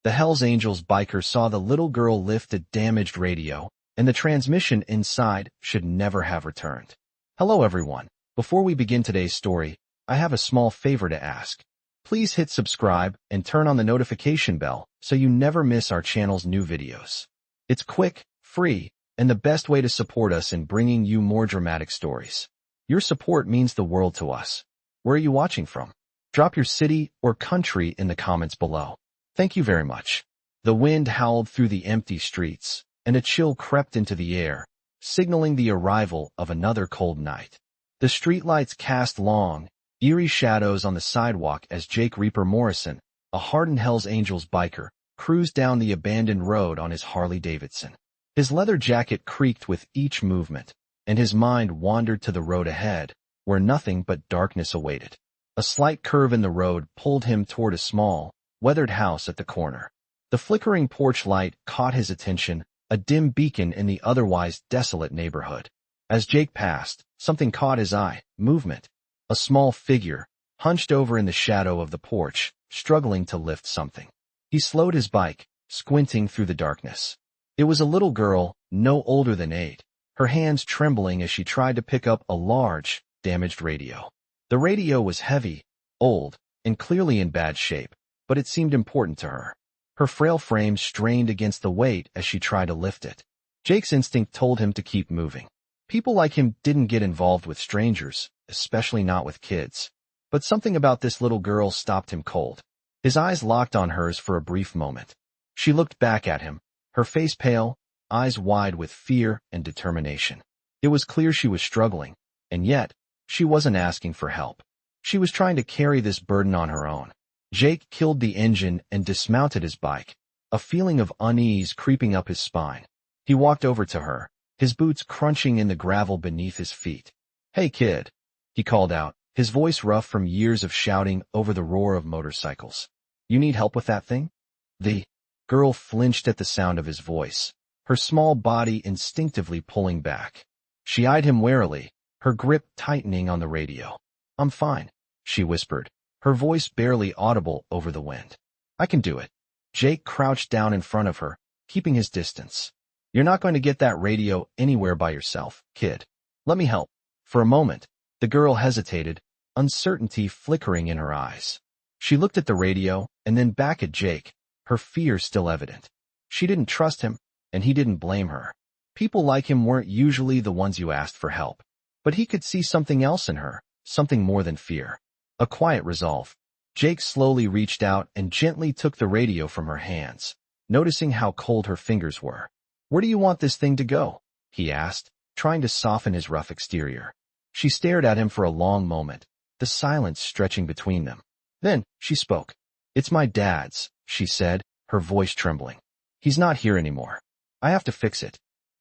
The Hells Angels biker saw the little girl lift a damaged radio, and the transmission inside should never have returned. Hello everyone. Before we begin today's story, I have a small favor to ask. Please hit subscribe and turn on the notification bell so you never miss our channel's new videos. It's quick, free, and the best way to support us in bringing you more dramatic stories. Your support means the world to us. Where are you watching from? Drop your city or country in the comments below. Thank you very much. The wind howled through the empty streets, and a chill crept into the air, signaling the arrival of another cold night. The streetlights cast long, eerie shadows on the sidewalk as Jake Reaper Morrison, a hardened Hells Angels biker, cruised down the abandoned road on his Harley-Davidson. His leather jacket creaked with each movement, and his mind wandered to the road ahead, where nothing but darkness awaited. A slight curve in the road pulled him toward a small, weathered house at the corner. The flickering porch light caught his attention, a dim beacon in the otherwise desolate neighborhood. As Jake passed, something caught his eye, movement. A small figure, hunched over in the shadow of the porch, struggling to lift something. He slowed his bike, squinting through the darkness. It was a little girl, no older than 8, her hands trembling as she tried to pick up a large, damaged radio. The radio was heavy, old, and clearly in bad shape, but it seemed important to her. Her frail frame strained against the weight as she tried to lift it. Jake's instinct told him to keep moving. People like him didn't get involved with strangers, especially not with kids. But something about this little girl stopped him cold. His eyes locked on hers for a brief moment. She looked back at him, her face pale, eyes wide with fear and determination. It was clear she was struggling, and yet, she wasn't asking for help. She was trying to carry this burden on her own. Jake killed the engine and dismounted his bike, a feeling of unease creeping up his spine. He walked over to her, his boots crunching in the gravel beneath his feet. "Hey kid," he called out, his voice rough from years of shouting over the roar of motorcycles. "You need help with that thing?" The girl flinched at the sound of his voice, her small body instinctively pulling back. She eyed him warily, her grip tightening on the radio. "I'm fine," she whispered, her voice barely audible over the wind. "I can do it." Jake crouched down in front of her, keeping his distance. "You're not going to get that radio anywhere by yourself, kid. Let me help." For a moment, the girl hesitated, uncertainty flickering in her eyes. She looked at the radio and then back at Jake, her fear still evident. She didn't trust him, and he didn't blame her. People like him weren't usually the ones you asked for help. But he could see something else in her, something more than fear. A quiet resolve. Jake slowly reached out and gently took the radio from her hands, noticing how cold her fingers were. "Where do you want this thing to go?" he asked, trying to soften his rough exterior. She stared at him for a long moment, the silence stretching between them. Then, she spoke. "It's my dad's," she said, her voice trembling. "He's not here anymore. I have to fix it."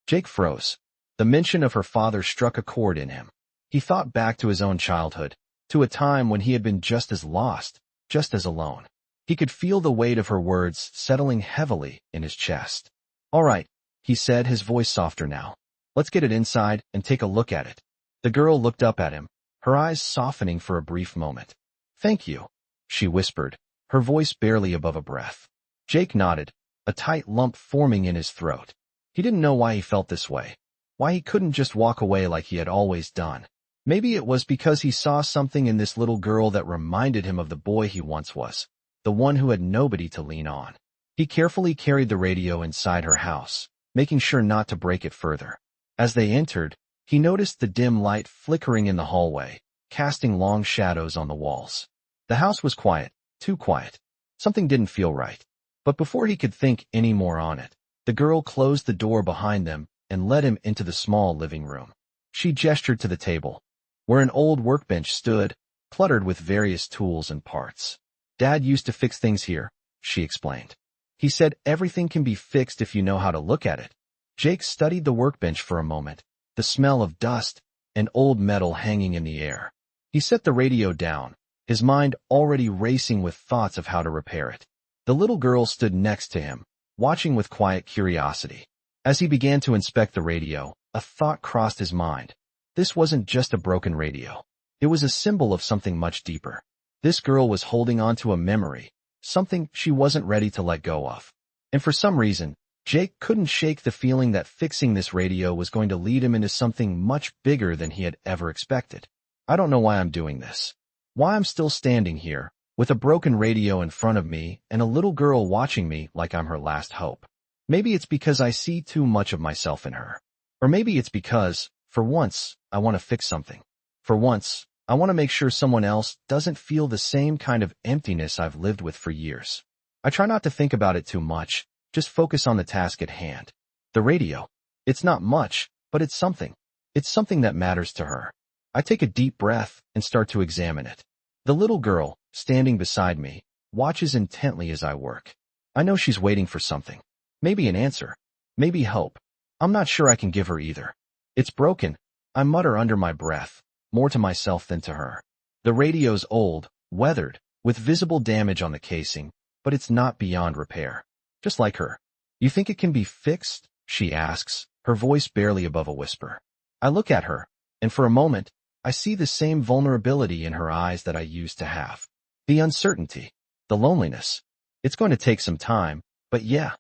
Jake froze. The mention of her father struck a chord in him. He thought back to his own childhood, to a time when he had been just as lost, just as alone. He could feel the weight of her words settling heavily in his chest. "All right," he said, his voice softer now. "Let's get it inside and take a look at it." The girl looked up at him, her eyes softening for a brief moment. "Thank you," she whispered, her voice barely above a breath. Jake nodded, a tight lump forming in his throat. He didn't know why he felt this way, why he couldn't just walk away like he had always done. Maybe it was because he saw something in this little girl that reminded him of the boy he once was, the one who had nobody to lean on. He carefully carried the radio inside her house, making sure not to break it further. As they entered, he noticed the dim light flickering in the hallway, casting long shadows on the walls. The house was quiet, too quiet. Something didn't feel right. But before he could think any more on it, the girl closed the door behind them and led him into the small living room. She gestured to the table, where an old workbench stood, cluttered with various tools and parts. "Dad used to fix things here," she explained. "He said everything can be fixed if you know how to look at it." Jake studied the workbench for a moment, the smell of dust and old metal hanging in the air. He set the radio down, his mind already racing with thoughts of how to repair it. The little girl stood next to him, watching with quiet curiosity. As he began to inspect the radio, a thought crossed his mind. This wasn't just a broken radio. It was a symbol of something much deeper. This girl was holding on to a memory, something she wasn't ready to let go of. And for some reason, Jake couldn't shake the feeling that fixing this radio was going to lead him into something much bigger than he had ever expected. I don't know why I'm doing this. Why I'm still standing here, with a broken radio in front of me and a little girl watching me like I'm her last hope. Maybe it's because I see too much of myself in her. Or maybe it's because, for once, I want to fix something. For once, I want to make sure someone else doesn't feel the same kind of emptiness I've lived with for years. I try not to think about it too much, just focus on the task at hand. The radio. It's not much, but it's something. It's something that matters to her. I take a deep breath and start to examine it. The little girl, standing beside me, watches intently as I work. I know she's waiting for something. Maybe an answer. Maybe hope. I'm not sure I can give her either. It's broken, I mutter under my breath, more to myself than to her. The radio's old, weathered, with visible damage on the casing, but it's not beyond repair. Just like her. You think it can be fixed? She asks, her voice barely above a whisper. I look at her, and for a moment, I see the same vulnerability in her eyes that I used to have. The uncertainty, the loneliness. It's going to take some time, but yeah,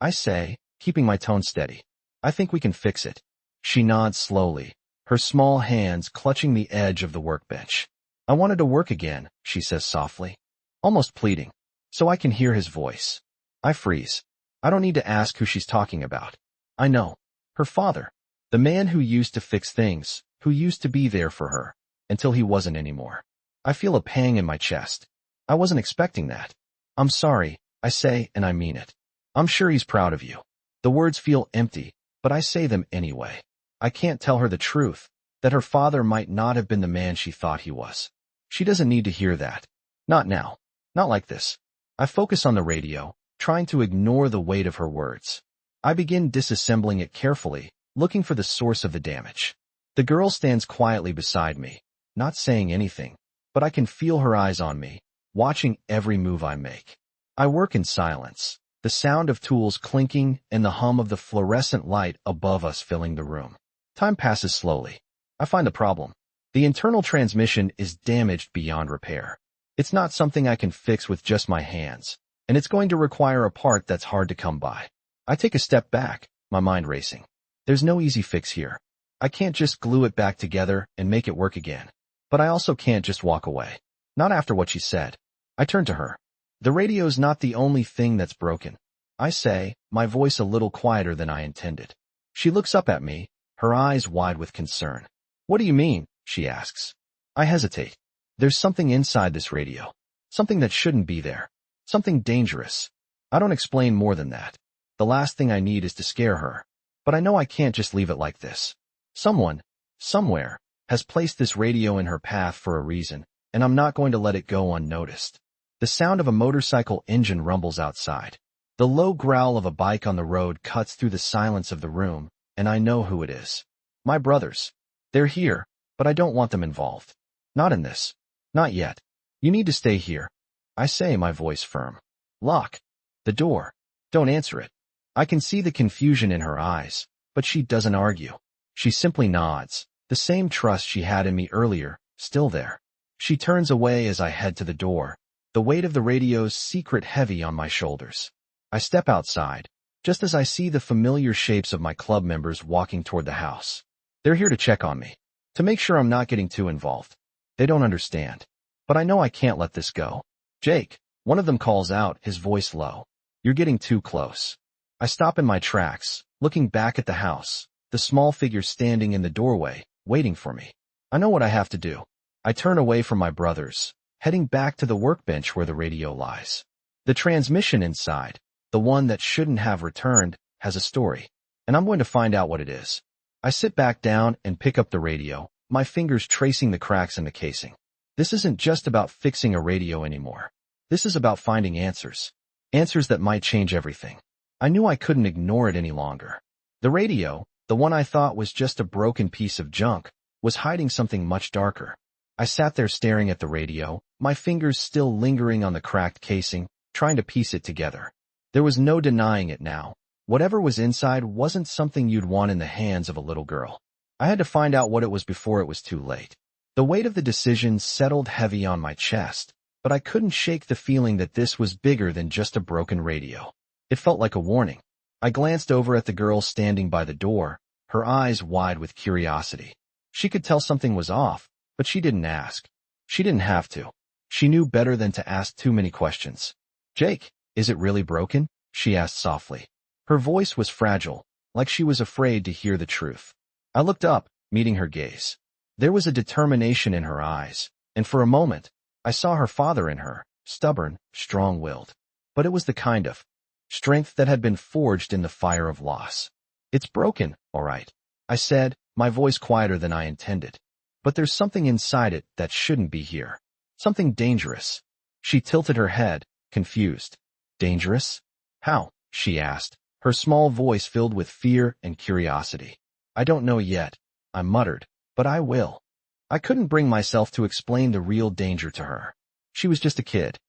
I say, keeping my tone steady. I think we can fix it. She nods slowly, her small hands clutching the edge of the workbench. I wanted to work again, she says softly, almost pleading, so I can hear his voice. I freeze. I don't need to ask who she's talking about. I know. Her father. The man who used to fix things, who used to be there for her, until he wasn't anymore. I feel a pang in my chest. I wasn't expecting that. I'm sorry, I say, and I mean it. I'm sure he's proud of you. The words feel empty, but I say them anyway. I can't tell her the truth, that her father might not have been the man she thought he was. She doesn't need to hear that. Not now. Not like this. I focus on the radio, trying to ignore the weight of her words. I begin disassembling it carefully, looking for the source of the damage. The girl stands quietly beside me, not saying anything, but I can feel her eyes on me, watching every move I make. I work in silence, the sound of tools clinking and the hum of the fluorescent light above us filling the room. Time passes slowly. I find the problem. The internal transmission is damaged beyond repair. It's not something I can fix with just my hands, and it's going to require a part that's hard to come by. I take a step back, my mind racing. There's no easy fix here. I can't just glue it back together and make it work again. But I also can't just walk away. Not after what she said. I turn to her. The radio's not the only thing that's broken. I say, my voice a little quieter than I intended. She looks up at me, her eyes wide with concern. What do you mean? She asks. I hesitate. There's something inside this radio. Something that shouldn't be there. Something dangerous. I don't explain more than that. The last thing I need is to scare her. But I know I can't just leave it like this. Someone, somewhere, has placed this radio in her path for a reason, and I'm not going to let it go unnoticed. The sound of a motorcycle engine rumbles outside. The low growl of a bike on the road cuts through the silence of the room, and I know who it is. My brothers. They're here, but I don't want them involved. Not in this. Not yet. You need to stay here. I say, my voice firm. Lock the door. Don't answer it. I can see the confusion in her eyes, but she doesn't argue. She simply nods, the same trust she had in me earlier, still there. She turns away as I head to the door, the weight of the radio's secret heavy on my shoulders. I step outside, just as I see the familiar shapes of my club members walking toward the house. They're here to check on me, to make sure I'm not getting too involved. They don't understand. But I know I can't let this go. Jake, one of them calls out, his voice low. You're getting too close. I stop in my tracks, looking back at the house, the small figure standing in the doorway, waiting for me. I know what I have to do. I turn away from my brothers, heading back to the workbench where the radio lies. The transmission inside, the one that shouldn't have returned, has a story, and I'm going to find out what it is. I sit back down and pick up the radio, my fingers tracing the cracks in the casing. This isn't just about fixing a radio anymore. This is about finding answers. Answers that might change everything. I knew I couldn't ignore it any longer. The radio, the one I thought was just a broken piece of junk, was hiding something much darker. I sat there staring at the radio, my fingers still lingering on the cracked casing, trying to piece it together. There was no denying it now. Whatever was inside wasn't something you'd want in the hands of a little girl. I had to find out what it was before it was too late. The weight of the decision settled heavy on my chest, but I couldn't shake the feeling that this was bigger than just a broken radio. It felt like a warning. I glanced over at the girl standing by the door, her eyes wide with curiosity. She could tell something was off, but she didn't ask. She didn't have to. She knew better than to ask too many questions. "Jake, is it really broken?" she asked softly. Her voice was fragile, like she was afraid to hear the truth. I looked up, meeting her gaze. There was a determination in her eyes, and for a moment, I saw her father in her, stubborn, strong-willed. But it was the kind of strength that had been forged in the fire of loss. "It's broken, all right," I said, my voice quieter than I intended. "But there's something inside it that shouldn't be here. Something dangerous." She tilted her head, confused. "Dangerous? How?" she asked, her small voice filled with fear and curiosity. "I don't know yet," I muttered, "but I will." I couldn't bring myself to explain the real danger to her. She was just a kid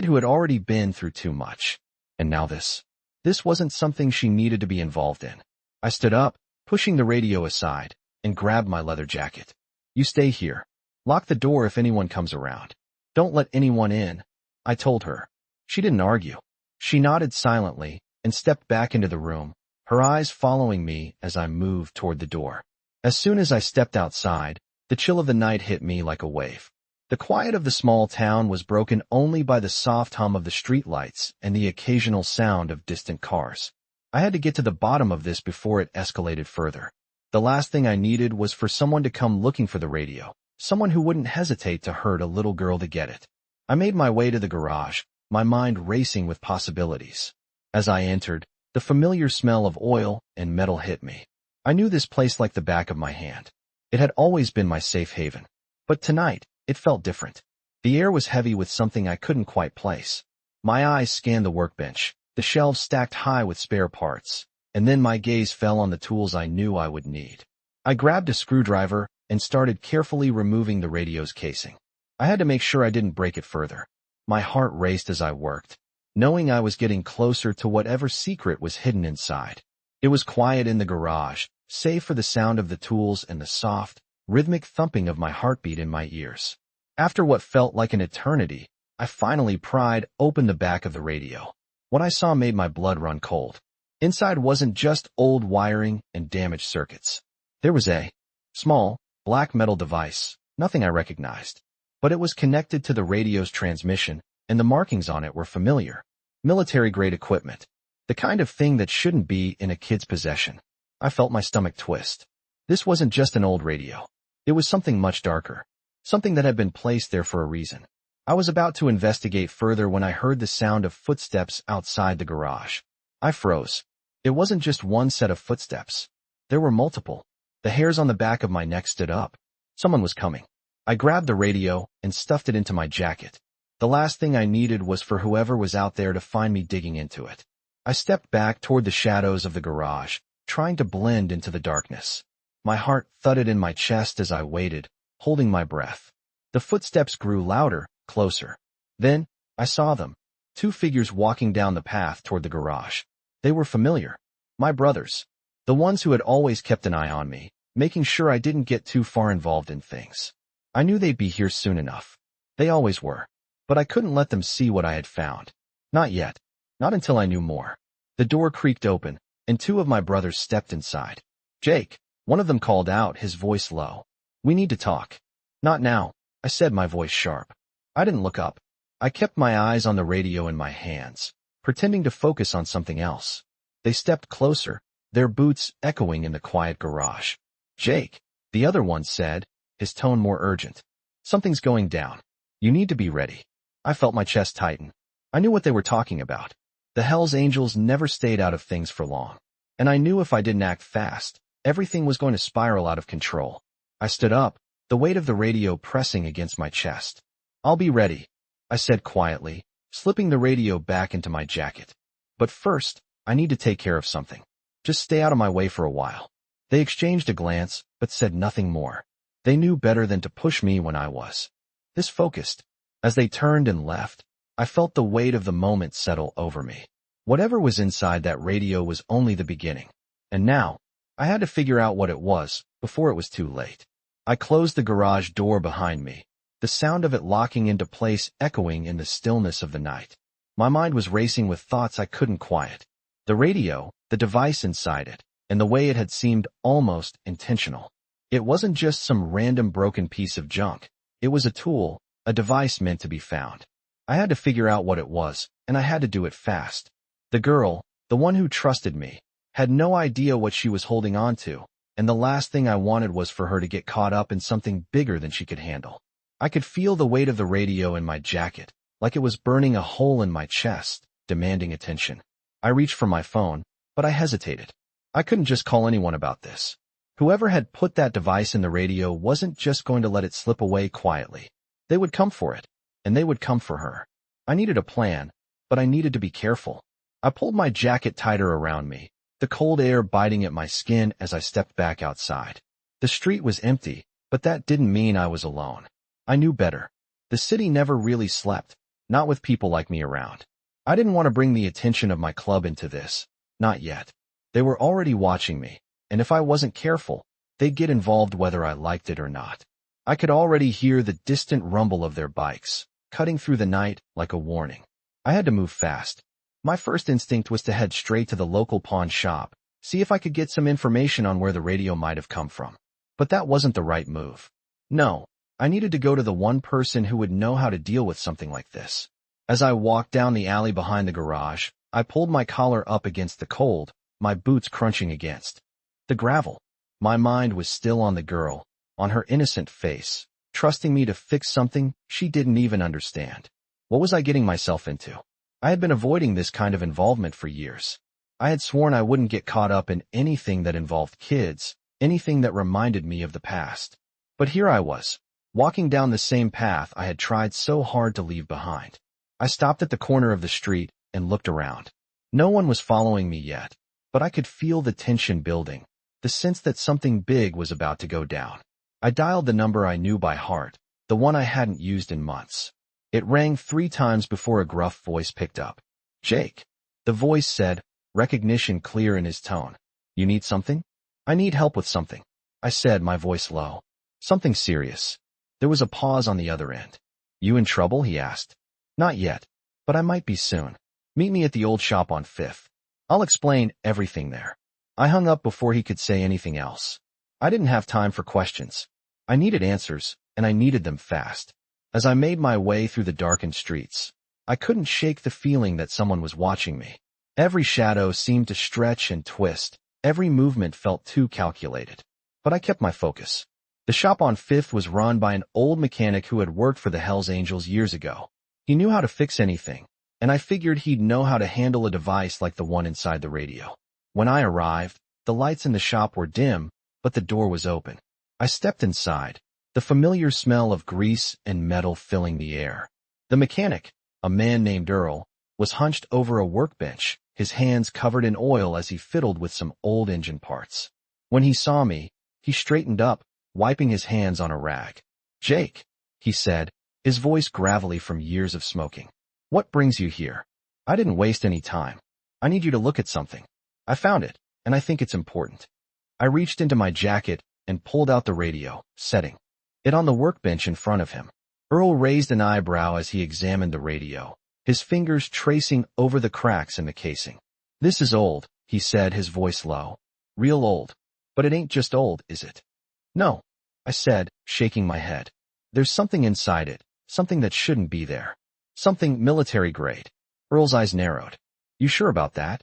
who had already been through too much. And now this. This wasn't something she needed to be involved in. I stood up, pushing the radio aside, and grabbed my leather jacket. "You stay here. Lock the door if anyone comes around. Don't let anyone in," I told her. She didn't argue. She nodded silently and stepped back into the room, her eyes following me as I moved toward the door. As soon as I stepped outside, the chill of the night hit me like a wave. The quiet of the small town was broken only by the soft hum of the streetlights and the occasional sound of distant cars. I had to get to the bottom of this before it escalated further. The last thing I needed was for someone to come looking for the radio, someone who wouldn't hesitate to hurt a little girl to get it. I made my way to the garage, my mind racing with possibilities. As I entered, the familiar smell of oil and metal hit me. I knew this place like the back of my hand. It had always been my safe haven. But tonight, it felt different. The air was heavy with something I couldn't quite place. My eyes scanned the workbench, the shelves stacked high with spare parts, and then my gaze fell on the tools I knew I would need. I grabbed a screwdriver and started carefully removing the radio's casing. I had to make sure I didn't break it further. My heart raced as I worked, knowing I was getting closer to whatever secret was hidden inside. It was quiet in the garage, save for the sound of the tools and the soft, rhythmic thumping of my heartbeat in my ears. After what felt like an eternity, I finally pried open the back of the radio. What I saw made my blood run cold. Inside wasn't just old wiring and damaged circuits. There was a small, black metal device, nothing I recognized. But it was connected to the radio's transmission, and the markings on it were familiar. Military-grade equipment. The kind of thing that shouldn't be in a kid's possession. I felt my stomach twist. This wasn't just an old radio. It was something much darker. Something that had been placed there for a reason. I was about to investigate further when I heard the sound of footsteps outside the garage. I froze. It wasn't just one set of footsteps. There were multiple. The hairs on the back of my neck stood up. Someone was coming. I grabbed the radio and stuffed it into my jacket. The last thing I needed was for whoever was out there to find me digging into it. I stepped back toward the shadows of the garage, trying to blend into the darkness. My heart thudded in my chest as I waited, holding my breath. The footsteps grew louder, closer. Then, I saw them. Two figures walking down the path toward the garage. They were familiar. My brothers. The ones who had always kept an eye on me, making sure I didn't get too far involved in things. I knew they'd be here soon enough. They always were. But I couldn't let them see what I had found. Not yet. Not until I knew more. The door creaked open, and two of my brothers stepped inside. "Jake," one of them called out, his voice low. "We need to talk." "Not now," I said, my voice sharp. I didn't look up. I kept my eyes on the radio in my hands, pretending to focus on something else. They stepped closer, their boots echoing in the quiet garage. "Jake," the other one said, his tone more urgent. "Something's going down. You need to be ready." I felt my chest tighten. I knew what they were talking about. The Hells Angels never stayed out of things for long. And I knew if I didn't act fast, everything was going to spiral out of control. I stood up, the weight of the radio pressing against my chest. "I'll be ready," I said quietly, slipping the radio back into my jacket. "But first, I need to take care of something. Just stay out of my way for a while." They exchanged a glance, but said nothing more. They knew better than to push me when I was. This focused. As they turned and left, I felt the weight of the moment settle over me. Whatever was inside that radio was only the beginning. And now, I had to figure out what it was, before it was too late. I closed the garage door behind me, the sound of it locking into place echoing in the stillness of the night. My mind was racing with thoughts I couldn't quiet. The radio, the device inside it, and the way it had seemed almost intentional. It wasn't just some random broken piece of junk. It was a tool, a device meant to be found. I had to figure out what it was, and I had to do it fast. The girl, the one who trusted me, had no idea what she was holding on to, and the last thing I wanted was for her to get caught up in something bigger than she could handle. I could feel the weight of the radio in my jacket, like it was burning a hole in my chest, demanding attention. I reached for my phone, but I hesitated. I couldn't just call anyone about this. Whoever had put that device in the radio wasn't just going to let it slip away quietly. They would come for it, and they would come for her. I needed a plan, but I needed to be careful. I pulled my jacket tighter around me, the cold air biting at my skin as I stepped back outside. The street was empty, but that didn't mean I was alone. I knew better. The city never really slept, not with people like me around. I didn't want to bring the attention of my club into this, not yet. They were already watching me, and if I wasn't careful, they'd get involved whether I liked it or not. I could already hear the distant rumble of their bikes, cutting through the night like a warning. I had to move fast. My first instinct was to head straight to the local pawn shop, see if I could get some information on where the radio might have come from. But that wasn't the right move. No, I needed to go to the one person who would know how to deal with something like this. As I walked down the alley behind the garage, I pulled my collar up against the cold, my boots crunching against the gravel. My mind was still on the girl, on her innocent face, trusting me to fix something she didn't even understand. What was I getting myself into? I had been avoiding this kind of involvement for years. I had sworn I wouldn't get caught up in anything that involved kids, anything that reminded me of the past. But here I was, walking down the same path I had tried so hard to leave behind. I stopped at the corner of the street and looked around. No one was following me yet, but I could feel the tension building, the sense that something big was about to go down. I dialed the number I knew by heart, the one I hadn't used in months. It rang 3 times before a gruff voice picked up. "Jake." The voice said, recognition clear in his tone. "You need something?" "I need help with something," I said, my voice low. "Something serious." There was a pause on the other end. "You in trouble?" he asked. "Not yet, but I might be soon. Meet me at the old shop on 5th. I'll explain everything there." I hung up before he could say anything else. I didn't have time for questions. I needed answers, and I needed them fast. As I made my way through the darkened streets, I couldn't shake the feeling that someone was watching me. Every shadow seemed to stretch and twist. Every movement felt too calculated. But I kept my focus. The shop on 5th was run by an old mechanic who had worked for the Hells Angels years ago. He knew how to fix anything, and I figured he'd know how to handle a device like the one inside the radio. When I arrived, the lights in the shop were dim, but the door was open. I stepped inside, the familiar smell of grease and metal filling the air. The mechanic, a man named Earl, was hunched over a workbench, his hands covered in oil as he fiddled with some old engine parts. When he saw me, he straightened up, wiping his hands on a rag. "Jake," he said, his voice gravelly from years of smoking. "What brings you here?" "I didn't waste any time. I need you to look at something. I found it, and I think it's important." I reached into my jacket and pulled out the radio, setting it on the workbench in front of him. Earl raised an eyebrow as he examined the radio, his fingers tracing over the cracks in the casing. "This is old," he said, his voice low. "Real old. But it ain't just old, is it?" "No," I said, shaking my head. "There's something inside it, something that shouldn't be there. Something military grade." Earl's eyes narrowed. "You sure about that?"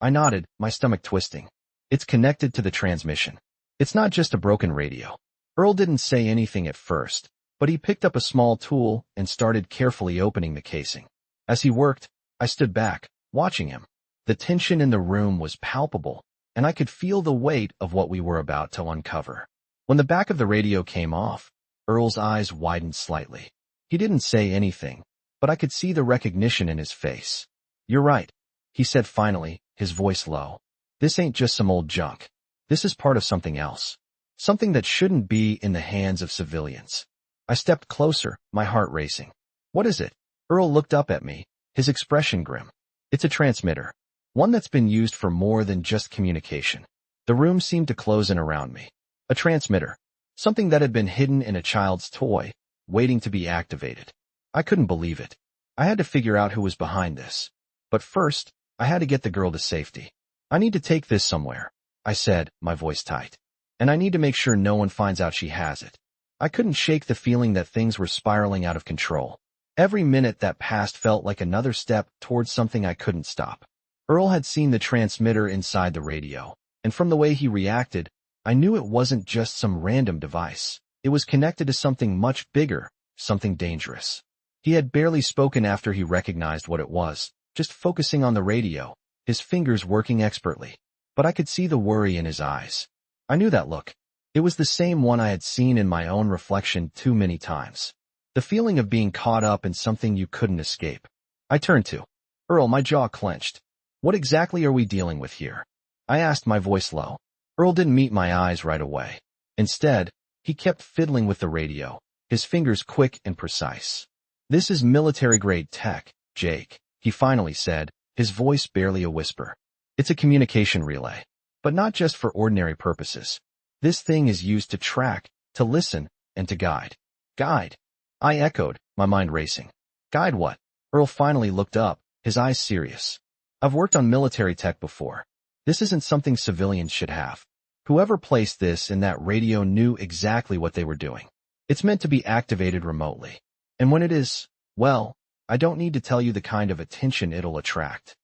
I nodded, my stomach twisting. "It's connected to the transmission. It's not just a broken radio." Earl didn't say anything at first, but he picked up a small tool and started carefully opening the casing. As he worked, I stood back, watching him. The tension in the room was palpable, and I could feel the weight of what we were about to uncover. When the back of the radio came off, Earl's eyes widened slightly. He didn't say anything, but I could see the recognition in his face. "You're right," he said finally, his voice low. "This ain't just some old junk. This is part of something else. Something that shouldn't be in the hands of civilians." I stepped closer, my heart racing. "What is it?" Earl looked up at me, his expression grim. "It's a transmitter. One that's been used for more than just communication." The room seemed to close in around me. A transmitter. Something that had been hidden in a child's toy, waiting to be activated. I couldn't believe it. I had to figure out who was behind this. But first, I had to get the girl to safety. I need to take this somewhere, I said, my voice tight. And I need to make sure no one finds out she has it. I couldn't shake the feeling that things were spiraling out of control. Every minute that passed felt like another step towards something I couldn't stop. Earl had seen the transmitter inside the radio, and from the way he reacted, I knew it wasn't just some random device. It was connected to something much bigger, something dangerous. He had barely spoken after he recognized what it was, just focusing on the radio, his fingers working expertly. But I could see the worry in his eyes. I knew that look. It was the same one I had seen in my own reflection too many times. The feeling of being caught up in something you couldn't escape. I turned to Earl, my jaw clenched. What exactly are we dealing with here? I asked, my voice low. Earl didn't meet my eyes right away. Instead, he kept fiddling with the radio, his fingers quick and precise. This is military-grade tech, Jake, he finally said, his voice barely a whisper. It's a communication relay, but not just for ordinary purposes. This thing is used to track, to listen, and to guide. Guide? I echoed, my mind racing. Guide what? Earl finally looked up, his eyes serious. I've worked on military tech before. This isn't something civilians should have. Whoever placed this in that radio knew exactly what they were doing. It's meant to be activated remotely. And when it is, well, I don't need to tell you the kind of attention it'll attract.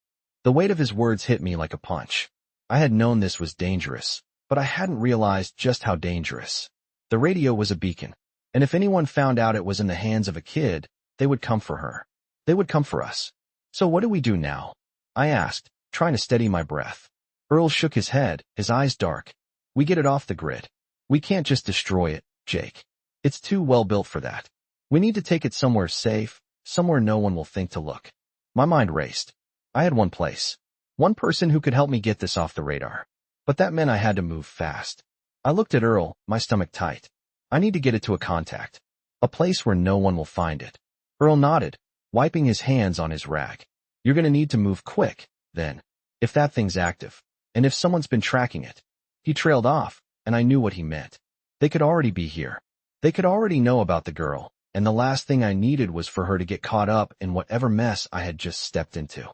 The weight of his words hit me like a punch. I had known this was dangerous, but I hadn't realized just how dangerous. The radio was a beacon, and if anyone found out it was in the hands of a kid, they would come for her. They would come for us. So what do we do now? I asked, trying to steady my breath. Earl shook his head, his eyes dark. We get it off the grid. We can't just destroy it, Jake. It's too well built for that. We need to take it somewhere safe, somewhere no one will think to look. My mind raced. I had one place. One person who could help me get this off the radar. But that meant I had to move fast. I looked at Earl, my stomach tight. I need to get it to a contact. A place where no one will find it. Earl nodded, wiping his hands on his rag. You're gonna need to move quick, then. If that thing's active. And if someone's been tracking it. He trailed off, and I knew what he meant. They could already be here. They could already know about the girl, and the last thing I needed was for her to get caught up in whatever mess I had just stepped into.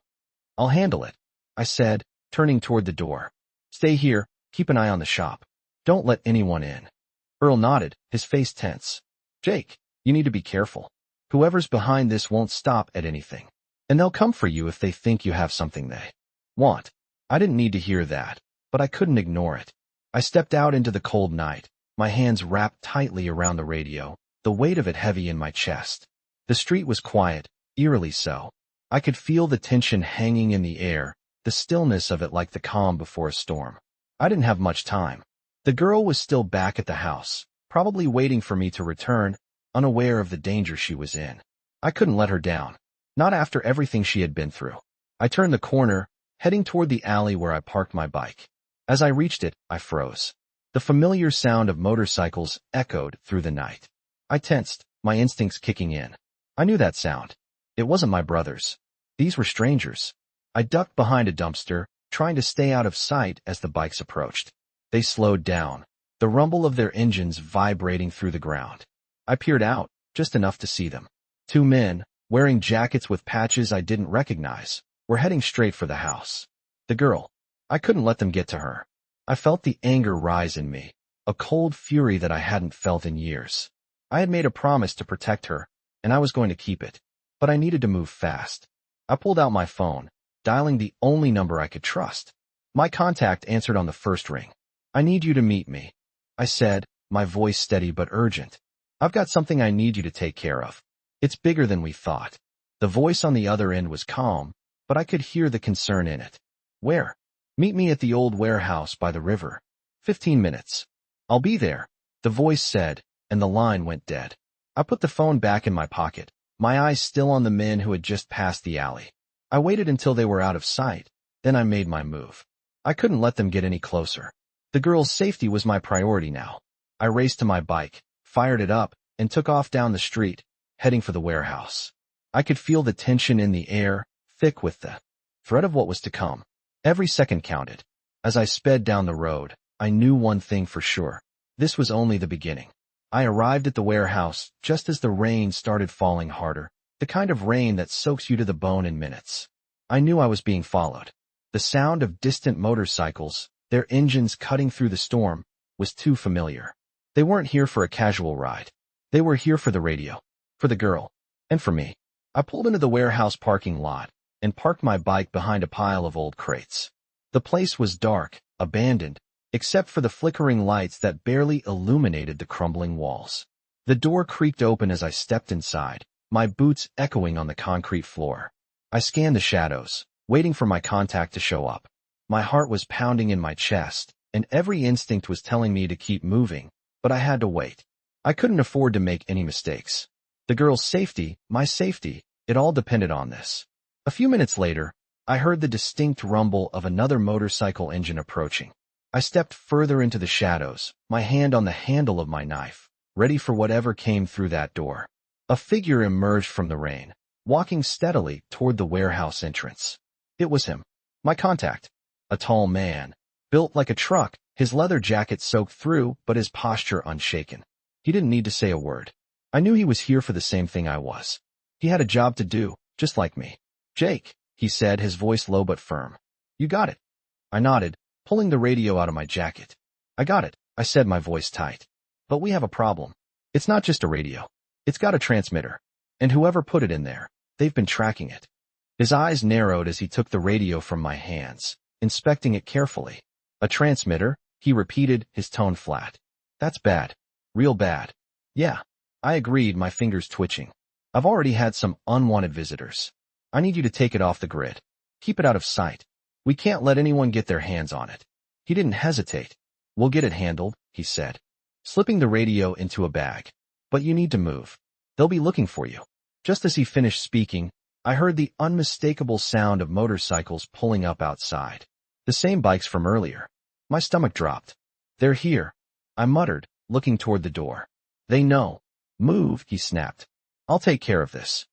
I'll handle it, I said, turning toward the door. Stay here, keep an eye on the shop. Don't let anyone in. Earl nodded, his face tense. Jake, you need to be careful. Whoever's behind this won't stop at anything. And they'll come for you if they think you have something they want. I didn't need to hear that, but I couldn't ignore it. I stepped out into the cold night, my hands wrapped tightly around the radio, the weight of it heavy in my chest. The street was quiet, eerily so. I could feel the tension hanging in the air, the stillness of it like the calm before a storm. I didn't have much time. The girl was still back at the house, probably waiting for me to return, unaware of the danger she was in. I couldn't let her down, not after everything she had been through. I turned the corner, heading toward the alley where I parked my bike. As I reached it, I froze. The familiar sound of motorcycles echoed through the night. I tensed, my instincts kicking in. I knew that sound. It wasn't my brother's. These were strangers. I ducked behind a dumpster, trying to stay out of sight as the bikes approached. They slowed down, the rumble of their engines vibrating through the ground. I peered out, just enough to see them. Two men, wearing jackets with patches I didn't recognize, were heading straight for the house. The girl. I couldn't let them get to her. I felt the anger rise in me, a cold fury that I hadn't felt in years. I had made a promise to protect her, and I was going to keep it. But I needed to move fast. I pulled out my phone, dialing the only number I could trust. My contact answered on the first ring. I need you to meet me, I said, my voice steady but urgent. I've got something I need you to take care of. It's bigger than we thought. The voice on the other end was calm, but I could hear the concern in it. Where? Meet me at the old warehouse by the river. 15 minutes. I'll be there, the voice said, and the line went dead. I put the phone back in my pocket, my eyes still on the men who had just passed the alley. I waited until they were out of sight, then I made my move. I couldn't let them get any closer. The girl's safety was my priority now. I raced to my bike, fired it up, and took off down the street, heading for the warehouse. I could feel the tension in the air, thick with the threat of what was to come. Every second counted. As I sped down the road, I knew one thing for sure. This was only the beginning. I arrived at the warehouse just as the rain started falling harder, the kind of rain that soaks you to the bone in minutes. I knew I was being followed. The sound of distant motorcycles, their engines cutting through the storm, was too familiar. They weren't here for a casual ride. They were here for the radio, for the girl, and for me. I pulled into the warehouse parking lot and parked my bike behind a pile of old crates. The place was dark, abandoned, except for the flickering lights that barely illuminated the crumbling walls. The door creaked open as I stepped inside, my boots echoing on the concrete floor. I scanned the shadows, waiting for my contact to show up. My heart was pounding in my chest, and every instinct was telling me to keep moving, but I had to wait. I couldn't afford to make any mistakes. The girl's safety, my safety, it all depended on this. A few minutes later, I heard the distinct rumble of another motorcycle engine approaching. I stepped further into the shadows, my hand on the handle of my knife, ready for whatever came through that door. A figure emerged from the rain, walking steadily toward the warehouse entrance. It was him, my contact. A tall man, built like a truck, his leather jacket soaked through, but his posture unshaken. He didn't need to say a word. I knew he was here for the same thing I was. He had a job to do, just like me. "Jake," he said, his voice low but firm. "You got it." I nodded, pulling the radio out of my jacket. "I got it," I said, my voice tight. "But we have a problem. It's not just a radio. It's got a transmitter. And whoever put it in there, they've been tracking it." His eyes narrowed as he took the radio from my hands, inspecting it carefully. "A transmitter?" he repeated, his tone flat. "That's bad. Real bad." "Yeah," I agreed, my fingers twitching. "I've already had some unwanted visitors. I need you to take it off the grid. Keep it out of sight. We can't let anyone get their hands on it." He didn't hesitate. "We'll get it handled," he said, slipping the radio into a bag. "But you need to move. They'll be looking for you." Just as he finished speaking, I heard the unmistakable sound of motorcycles pulling up outside. The same bikes from earlier. My stomach dropped. "They're here," I muttered, looking toward the door. "They know." "Move," he snapped. "I'll take care of this."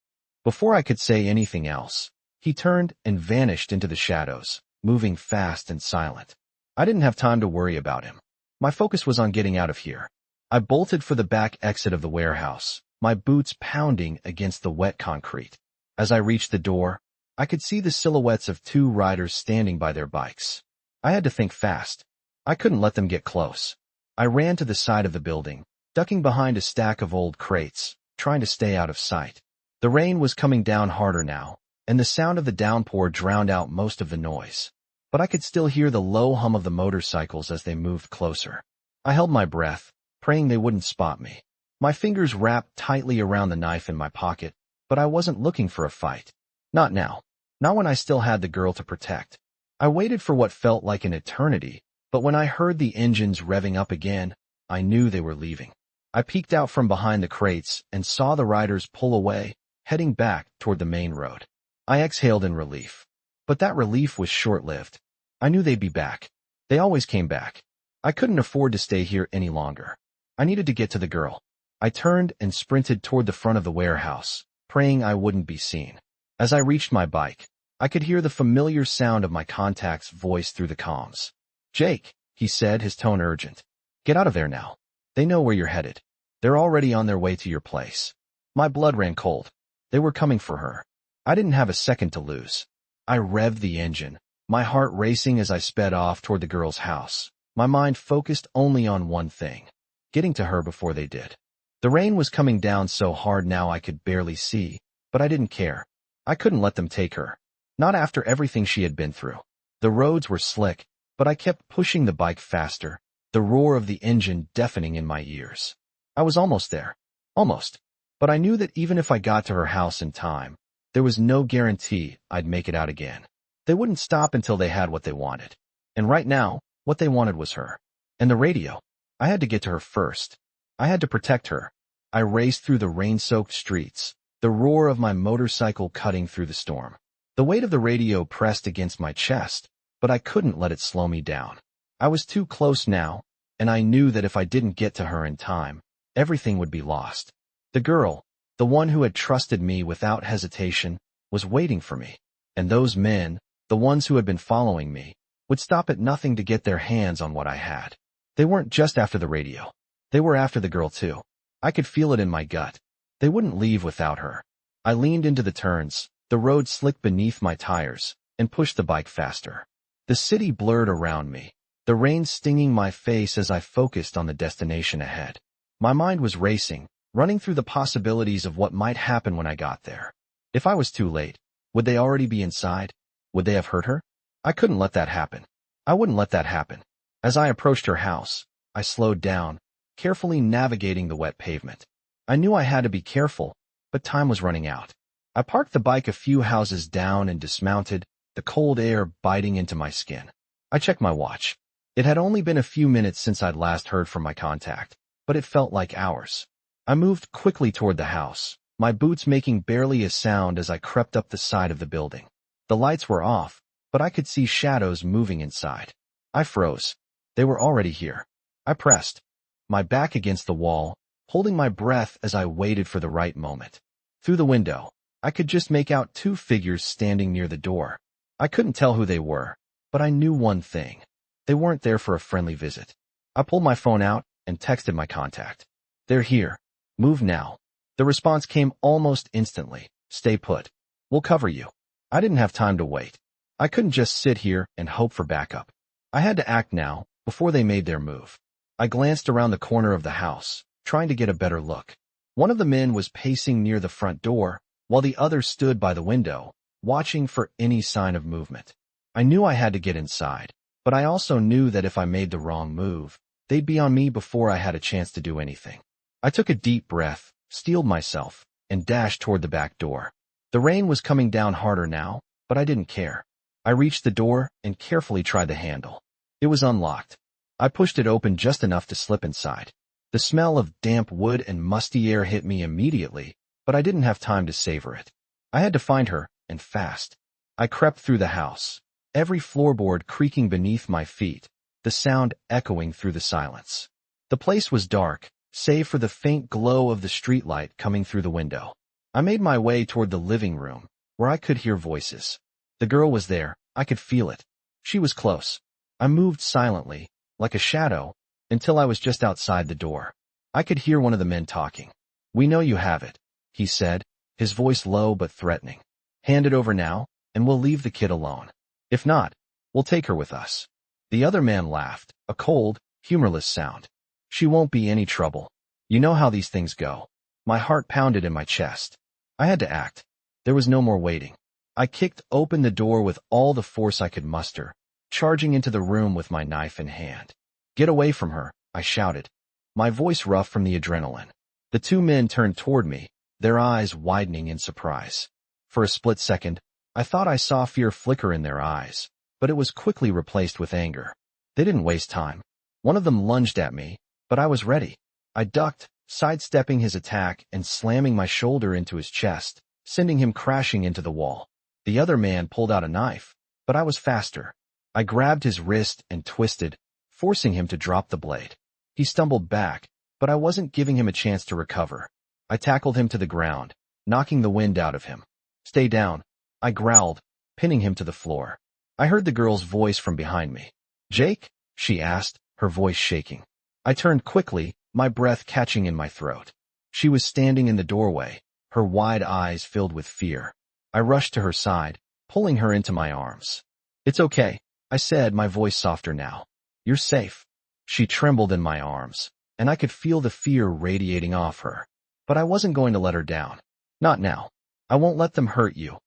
Before I could say anything else, he turned and vanished into the shadows, moving fast and silent. I didn't have time to worry about him. My focus was on getting out of here. I bolted for the back exit of the warehouse, my boots pounding against the wet concrete. As I reached the door, I could see the silhouettes of two riders standing by their bikes. I had to think fast. I couldn't let them get close. I ran to the side of the building, ducking behind a stack of old crates, trying to stay out of sight. The rain was coming down harder now, and the sound of the downpour drowned out most of the noise. But I could still hear the low hum of the motorcycles as they moved closer. I held my breath, praying they wouldn't spot me. My fingers wrapped tightly around the knife in my pocket, but I wasn't looking for a fight. Not now. Not when I still had the girl to protect. I waited for what felt like an eternity, but when I heard the engines revving up again, I knew they were leaving. I peeked out from behind the crates and saw the riders pull away, heading back toward the main road. I exhaled in relief. But that relief was short-lived. I knew they'd be back. They always came back. I couldn't afford to stay here any longer. I needed to get to the girl. I turned and sprinted toward the front of the warehouse, praying I wouldn't be seen. As I reached my bike, I could hear the familiar sound of my contact's voice through the comms. "Jake," he said, his tone urgent. "Get out of there now. They know where you're headed. They're already on their way to your place." My blood ran cold. They were coming for her. I didn't have a second to lose. I revved the engine, my heart racing as I sped off toward the girl's house, my mind focused only on one thing: getting to her before they did. The rain was coming down so hard now I could barely see, but I didn't care. I couldn't let them take her. Not after everything she had been through. The roads were slick, but I kept pushing the bike faster, the roar of the engine deafening in my ears. I was almost there. Almost. But I knew that even if I got to her house in time, there was no guarantee I'd make it out again. They wouldn't stop until they had what they wanted. And right now, what they wanted was her. And the radio. I had to get to her first. I had to protect her. I raced through the rain-soaked streets, the roar of my motorcycle cutting through the storm. The weight of the radio pressed against my chest, but I couldn't let it slow me down. I was too close now, and I knew that if I didn't get to her in time, everything would be lost. The girl, the one who had trusted me without hesitation, was waiting for me. And those men, the ones who had been following me, would stop at nothing to get their hands on what I had. They weren't just after the radio. They were after the girl too. I could feel it in my gut. They wouldn't leave without her. I leaned into the turns, the road slicked beneath my tires, and pushed the bike faster. The city blurred around me, the rain stinging my face as I focused on the destination ahead. My mind was racing, running through the possibilities of what might happen when I got there. If I was too late, would they already be inside? Would they have hurt her? I couldn't let that happen. I wouldn't let that happen. As I approached her house, I slowed down, carefully navigating the wet pavement. I knew I had to be careful, but time was running out. I parked the bike a few houses down and dismounted, the cold air biting into my skin. I checked my watch. It had only been a few minutes since I'd last heard from my contact, but it felt like hours. I moved quickly toward the house, my boots making barely a sound as I crept up the side of the building. The lights were off, but I could see shadows moving inside. I froze. They were already here. I pressed, my back against the wall, holding my breath as I waited for the right moment. Through the window, I could just make out two figures standing near the door. I couldn't tell who they were, but I knew one thing. They weren't there for a friendly visit. I pulled my phone out and texted my contact. They're here. Move now. The response came almost instantly. Stay put. We'll cover you. I didn't have time to wait. I couldn't just sit here and hope for backup. I had to act now, before they made their move. I glanced around the corner of the house, trying to get a better look. One of the men was pacing near the front door, while the other stood by the window, watching for any sign of movement. I knew I had to get inside, but I also knew that if I made the wrong move, they'd be on me before I had a chance to do anything. I took a deep breath, steeled myself, and dashed toward the back door. The rain was coming down harder now, but I didn't care. I reached the door and carefully tried the handle. It was unlocked. I pushed it open just enough to slip inside. The smell of damp wood and musty air hit me immediately, but I didn't have time to savor it. I had to find her, and fast. I crept through the house, every floorboard creaking beneath my feet, the sound echoing through the silence. The place was dark, save for the faint glow of the streetlight coming through the window. I made my way toward the living room, where I could hear voices. The girl was there. I could feel it. She was close. I moved silently, like a shadow, until I was just outside the door. I could hear one of the men talking. "We know you have it," he said, his voice low but threatening. "Hand it over now, and we'll leave the kid alone. If not, we'll take her with us." The other man laughed, a cold, humorless sound. "She won't be any trouble. You know how these things go." My heart pounded in my chest. I had to act. There was no more waiting. I kicked open the door with all the force I could muster, charging into the room with my knife in hand. "Get away from her," I shouted, my voice rough from the adrenaline. The two men turned toward me, their eyes widening in surprise. For a split second, I thought I saw fear flicker in their eyes, but it was quickly replaced with anger. They didn't waste time. One of them lunged at me, but I was ready. I ducked, sidestepping his attack and slamming my shoulder into his chest, sending him crashing into the wall. The other man pulled out a knife, but I was faster. I grabbed his wrist and twisted, forcing him to drop the blade. He stumbled back, but I wasn't giving him a chance to recover. I tackled him to the ground, knocking the wind out of him. "Stay down," I growled, pinning him to the floor. I heard the girl's voice from behind me. "Jake?" she asked, her voice shaking. I turned quickly, my breath catching in my throat. She was standing in the doorway, her wide eyes filled with fear. I rushed to her side, pulling her into my arms. "It's okay," I said, my voice softer now. "You're safe." She trembled in my arms, and I could feel the fear radiating off her. But I wasn't going to let her down. "Not now. I won't let them hurt you,"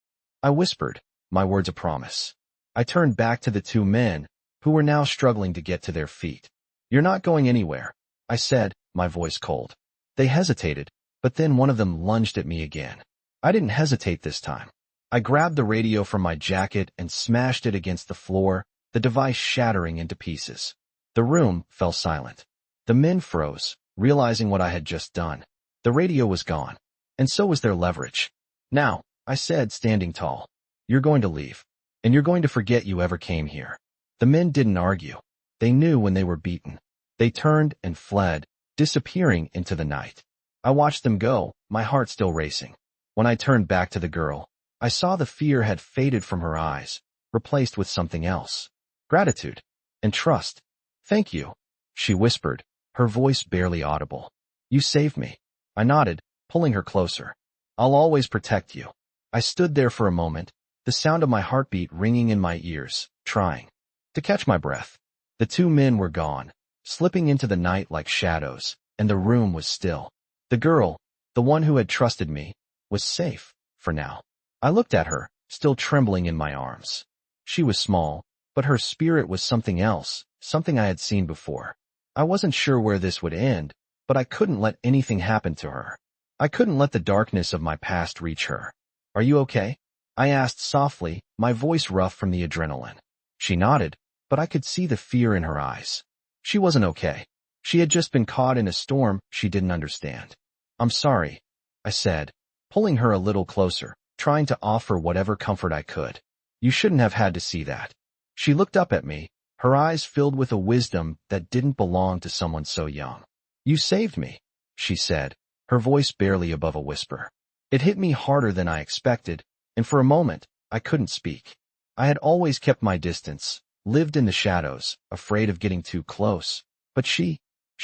I whispered, my words a promise. I turned back to the two men, who were now struggling to get to their feet. "You're not going anywhere," I said, my voice cold. They hesitated, but then one of them lunged at me again. I didn't hesitate this time. I grabbed the radio from my jacket and smashed it against the floor, the device shattering into pieces. The room fell silent. The men froze, realizing what I had just done. The radio was gone, and so was their leverage. "Now," I said, standing tall, "you're going to leave, and you're going to forget you ever came here." The men didn't argue. They knew when they were beaten. They turned and fled, disappearing into the night. I watched them go, my heart still racing. When I turned back to the girl, I saw the fear had faded from her eyes, replaced with something else. Gratitude and trust. "Thank you," she whispered, her voice barely audible. "You saved me." I nodded, pulling her closer. "I'll always protect you." I stood there for a moment, the sound of my heartbeat ringing in my ears, trying to catch my breath. The two men were gone, slipping into the night like shadows, and the room was still. The girl, the one who had trusted me, was safe, for now. I looked at her, still trembling in my arms. She was small, but her spirit was something else, something I had seen before. I wasn't sure where this would end, but I couldn't let anything happen to her. I couldn't let the darkness of my past reach her. "Are you okay?" I asked softly, my voice rough from the adrenaline. She nodded, but I could see the fear in her eyes. She wasn't okay. She had just been caught in a storm she didn't understand. "I'm sorry," I said, pulling her a little closer, trying to offer whatever comfort I could. "You shouldn't have had to see that." She looked up at me, her eyes filled with a wisdom that didn't belong to someone so young. "You saved me," she said, her voice barely above a whisper. It hit me harder than I expected, and for a moment, I couldn't speak. I had always kept my distance, lived in the shadows, afraid of getting too close, but she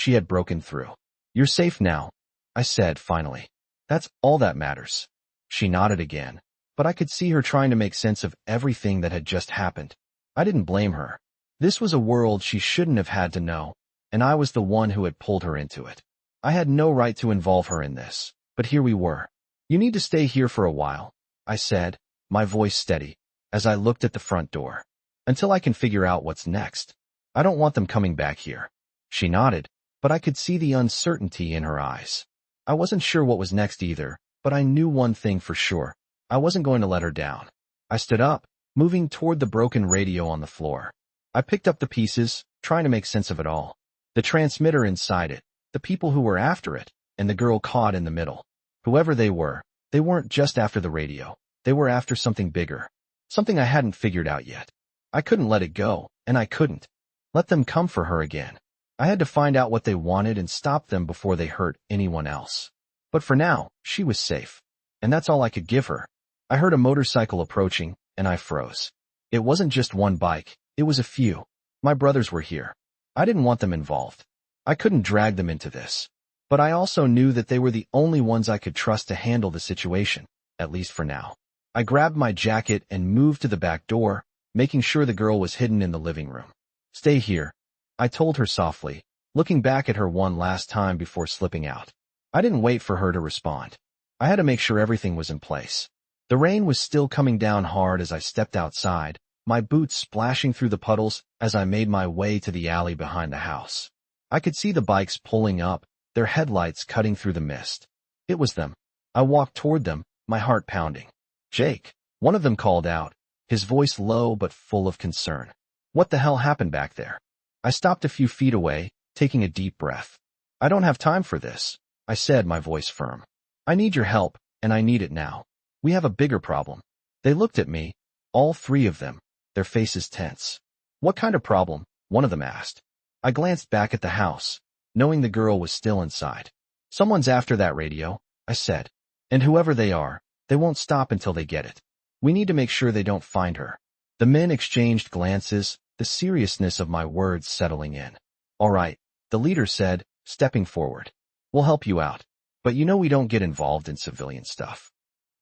had broken through. "You're safe now," I said finally. "That's all that matters." She nodded again, but I could see her trying to make sense of everything that had just happened. I didn't blame her. This was a world she shouldn't have had to know, and I was the one who had pulled her into it. I had no right to involve her in this, but here we were. "You need to stay here for a while," I said, my voice steady, as I looked at the front door. "Until I can figure out what's next. I don't want them coming back here." She nodded, but I could see the uncertainty in her eyes. I wasn't sure what was next either, but I knew one thing for sure. I wasn't going to let her down. I stood up, moving toward the broken radio on the floor. I picked up the pieces, trying to make sense of it all. The transmitter inside it, the people who were after it, and the girl caught in the middle. Whoever they weren't just after the radio. They were after something bigger. Something I hadn't figured out yet. I couldn't let it go, and I couldn't let them come for her again. I had to find out what they wanted and stop them before they hurt anyone else. But for now, she was safe. And that's all I could give her. I heard a motorcycle approaching, and I froze. It wasn't just one bike, it was a few. My brothers were here. I didn't want them involved. I couldn't drag them into this. But I also knew that they were the only ones I could trust to handle the situation, at least for now. I grabbed my jacket and moved to the back door, making sure the girl was hidden in the living room. "Stay here," I told her softly, looking back at her one last time before slipping out. I didn't wait for her to respond. I had to make sure everything was in place. The rain was still coming down hard as I stepped outside, my boots splashing through the puddles as I made my way to the alley behind the house. I could see the bikes pulling up, their headlights cutting through the mist. It was them. I walked toward them, my heart pounding. "Jake," one of them called out, his voice low but full of concern. "What the hell happened back there?" I stopped a few feet away, taking a deep breath. "I don't have time for this," I said, my voice firm. "I need your help, and I need it now. We have a bigger problem." They looked at me, all three of them, their faces tense. "What kind of problem?" one of them asked. I glanced back at the house, knowing the girl was still inside. "Someone's after that radio," I said. "And whoever they are, they won't stop until they get it. We need to make sure they don't find her." The men exchanged glances, the seriousness of my words settling in. "All right," the leader said, stepping forward. "We'll help you out. But you know we don't get involved in civilian stuff."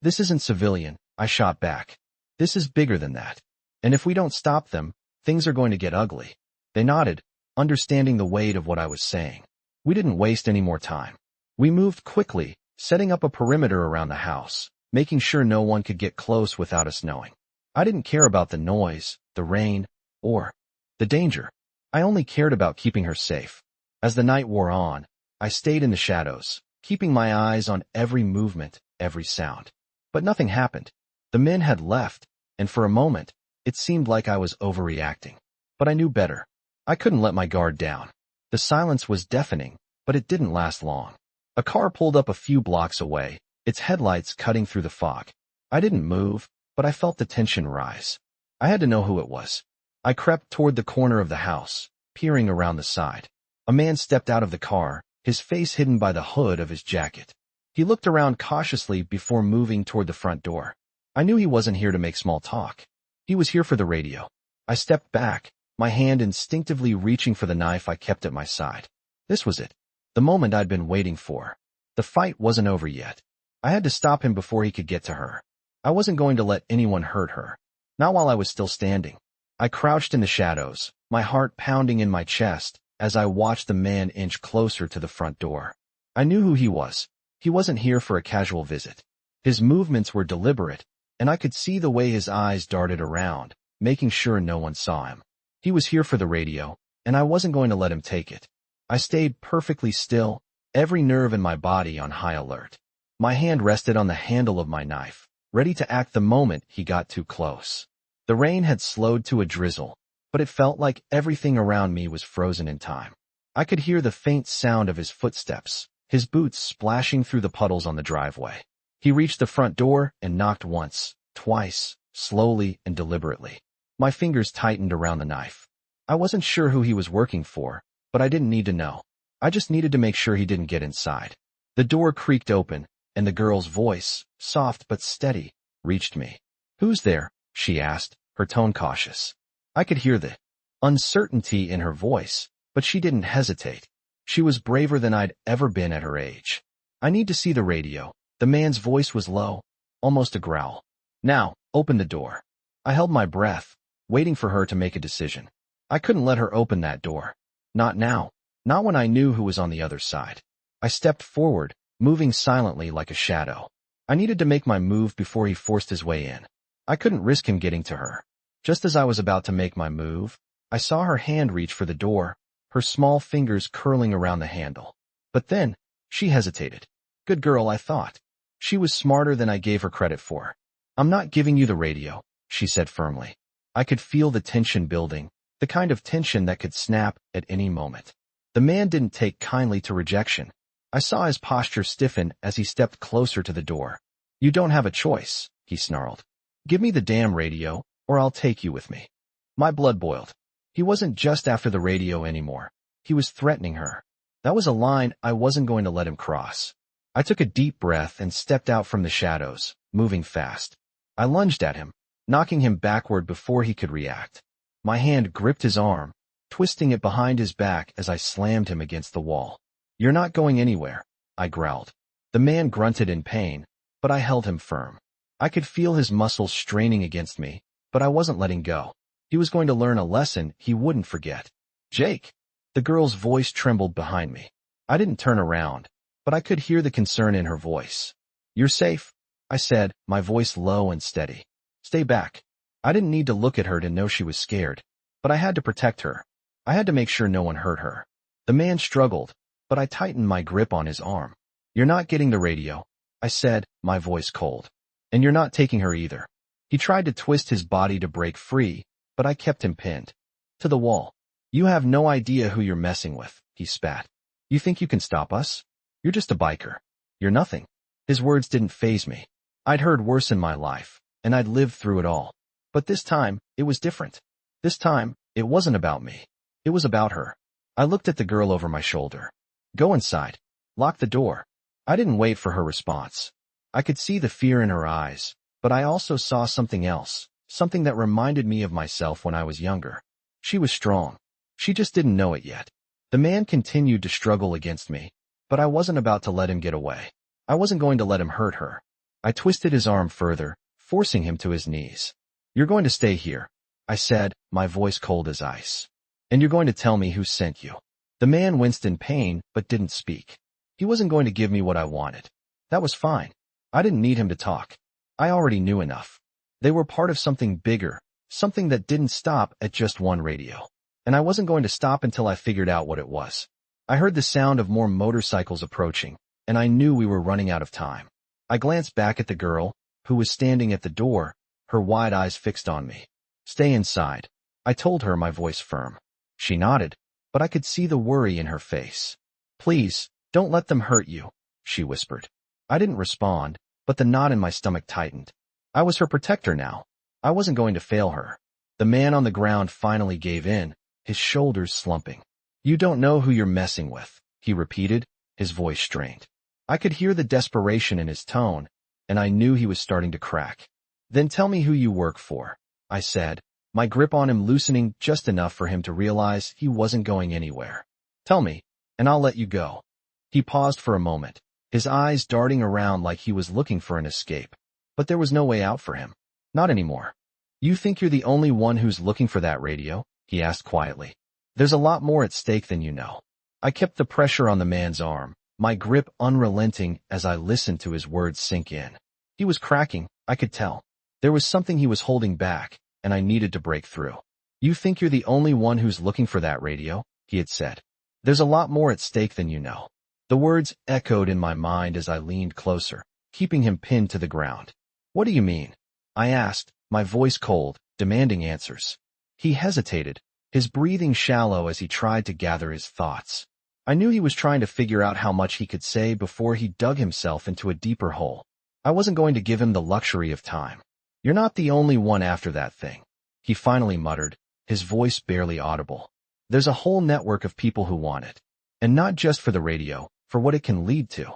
"This isn't civilian," I shot back. "This is bigger than that. And if we don't stop them, things are going to get ugly." They nodded, understanding the weight of what I was saying. We didn't waste any more time. We moved quickly, setting up a perimeter around the house, making sure no one could get close without us knowing. I didn't care about the noise, the rain, or the danger. I only cared about keeping her safe. As the night wore on, I stayed in the shadows, keeping my eyes on every movement, every sound. But nothing happened. The men had left, and for a moment, it seemed like I was overreacting. But I knew better. I couldn't let my guard down. The silence was deafening, but it didn't last long. A car pulled up a few blocks away, its headlights cutting through the fog. I didn't move, but I felt the tension rise. I had to know who it was. I crept toward the corner of the house, peering around the side. A man stepped out of the car, his face hidden by the hood of his jacket. He looked around cautiously before moving toward the front door. I knew he wasn't here to make small talk. He was here for the radio. I stepped back, my hand instinctively reaching for the knife I kept at my side. This was it. The moment I'd been waiting for. The fight wasn't over yet. I had to stop him before he could get to her. I wasn't going to let anyone hurt her. Not while I was still standing. I crouched in the shadows, my heart pounding in my chest, as I watched the man inch closer to the front door. I knew who he was. He wasn't here for a casual visit. His movements were deliberate, and I could see the way his eyes darted around, making sure no one saw him. He was here for the radio, and I wasn't going to let him take it. I stayed perfectly still, every nerve in my body on high alert. My hand rested on the handle of my knife, ready to act the moment he got too close. The rain had slowed to a drizzle, but it felt like everything around me was frozen in time. I could hear the faint sound of his footsteps, his boots splashing through the puddles on the driveway. He reached the front door and knocked once, twice, slowly and deliberately. My fingers tightened around the knife. I wasn't sure who he was working for, but I didn't need to know. I just needed to make sure he didn't get inside. The door creaked open, and the girl's voice, soft but steady, reached me. "Who's there?" she asked, her tone cautious. I could hear the uncertainty in her voice, but she didn't hesitate. She was braver than I'd ever been at her age. "I need to see the radio." The man's voice was low, almost a growl. "Now, open the door." I held my breath, waiting for her to make a decision. I couldn't let her open that door. Not now. Not when I knew who was on the other side. I stepped forward, moving silently like a shadow. I needed to make my move before he forced his way in. I couldn't risk him getting to her. Just as I was about to make my move, I saw her hand reach for the door, her small fingers curling around the handle. But then, she hesitated. Good girl, I thought. She was smarter than I gave her credit for. "I'm not giving you the radio," she said firmly. I could feel the tension building, the kind of tension that could snap at any moment. The man didn't take kindly to rejection. I saw his posture stiffen as he stepped closer to the door. "You don't have a choice," he snarled. "Give me the damn radio, or I'll take you with me." My blood boiled. He wasn't just after the radio anymore. He was threatening her. That was a line I wasn't going to let him cross. I took a deep breath and stepped out from the shadows, moving fast. I lunged at him, knocking him backward before he could react. My hand gripped his arm, twisting it behind his back as I slammed him against the wall. "You're not going anywhere," I growled. The man grunted in pain, but I held him firm. I could feel his muscles straining against me, but I wasn't letting go. He was going to learn a lesson he wouldn't forget. "Jake!" The girl's voice trembled behind me. I didn't turn around, but I could hear the concern in her voice. "You're safe," I said, my voice low and steady. "Stay back." I didn't need to look at her to know she was scared, but I had to protect her. I had to make sure no one hurt her. The man struggled, but I tightened my grip on his arm. "You're not getting the radio," I said, my voice cold. "And you're not taking her either." He tried to twist his body to break free, but I kept him pinned to the wall. "You have no idea who you're messing with," he spat. "You think you can stop us? You're just a biker. You're nothing." His words didn't faze me. I'd heard worse in my life, and I'd lived through it all. But this time, it was different. This time, it wasn't about me. It was about her. I looked at the girl over my shoulder. "Go inside. Lock the door." I didn't wait for her response. I could see the fear in her eyes, but I also saw something else, something that reminded me of myself when I was younger. She was strong. She just didn't know it yet. The man continued to struggle against me, but I wasn't about to let him get away. I wasn't going to let him hurt her. I twisted his arm further, forcing him to his knees. "You're going to stay here," I said, my voice cold as ice. "And you're going to tell me who sent you." The man winced in pain, but didn't speak. He wasn't going to give me what I wanted. That was fine. I didn't need him to talk. I already knew enough. They were part of something bigger, something that didn't stop at just one radio. And I wasn't going to stop until I figured out what it was. I heard the sound of more motorcycles approaching, and I knew we were running out of time. I glanced back at the girl, who was standing at the door, her wide eyes fixed on me. "Stay inside," I told her, my voice firm. She nodded, but I could see the worry in her face. "Please, don't let them hurt you," she whispered. I didn't respond, but the knot in my stomach tightened. I was her protector now. I wasn't going to fail her. The man on the ground finally gave in, his shoulders slumping. "You don't know who you're messing with," he repeated, his voice strained. I could hear the desperation in his tone, and I knew he was starting to crack. "Then tell me who you work for," I said, my grip on him loosening just enough for him to realize he wasn't going anywhere. "Tell me, and I'll let you go." He paused for a moment, his eyes darting around like he was looking for an escape. But there was no way out for him. Not anymore. "You think you're the only one who's looking for that radio?" he asked quietly. "There's a lot more at stake than you know." I kept the pressure on the man's arm, my grip unrelenting as I listened to his words sink in. He was cracking, I could tell. There was something he was holding back, and I needed to break through. "You think you're the only one who's looking for that radio?" he had said. "There's a lot more at stake than you know." The words echoed in my mind as I leaned closer, keeping him pinned to the ground. "What do you mean?" I asked, my voice cold, demanding answers. He hesitated, his breathing shallow as he tried to gather his thoughts. I knew he was trying to figure out how much he could say before he dug himself into a deeper hole. I wasn't going to give him the luxury of time. "You're not the only one after that thing," he finally muttered, his voice barely audible. "There's a whole network of people who want it. And not just for the radio, for what it can lead to."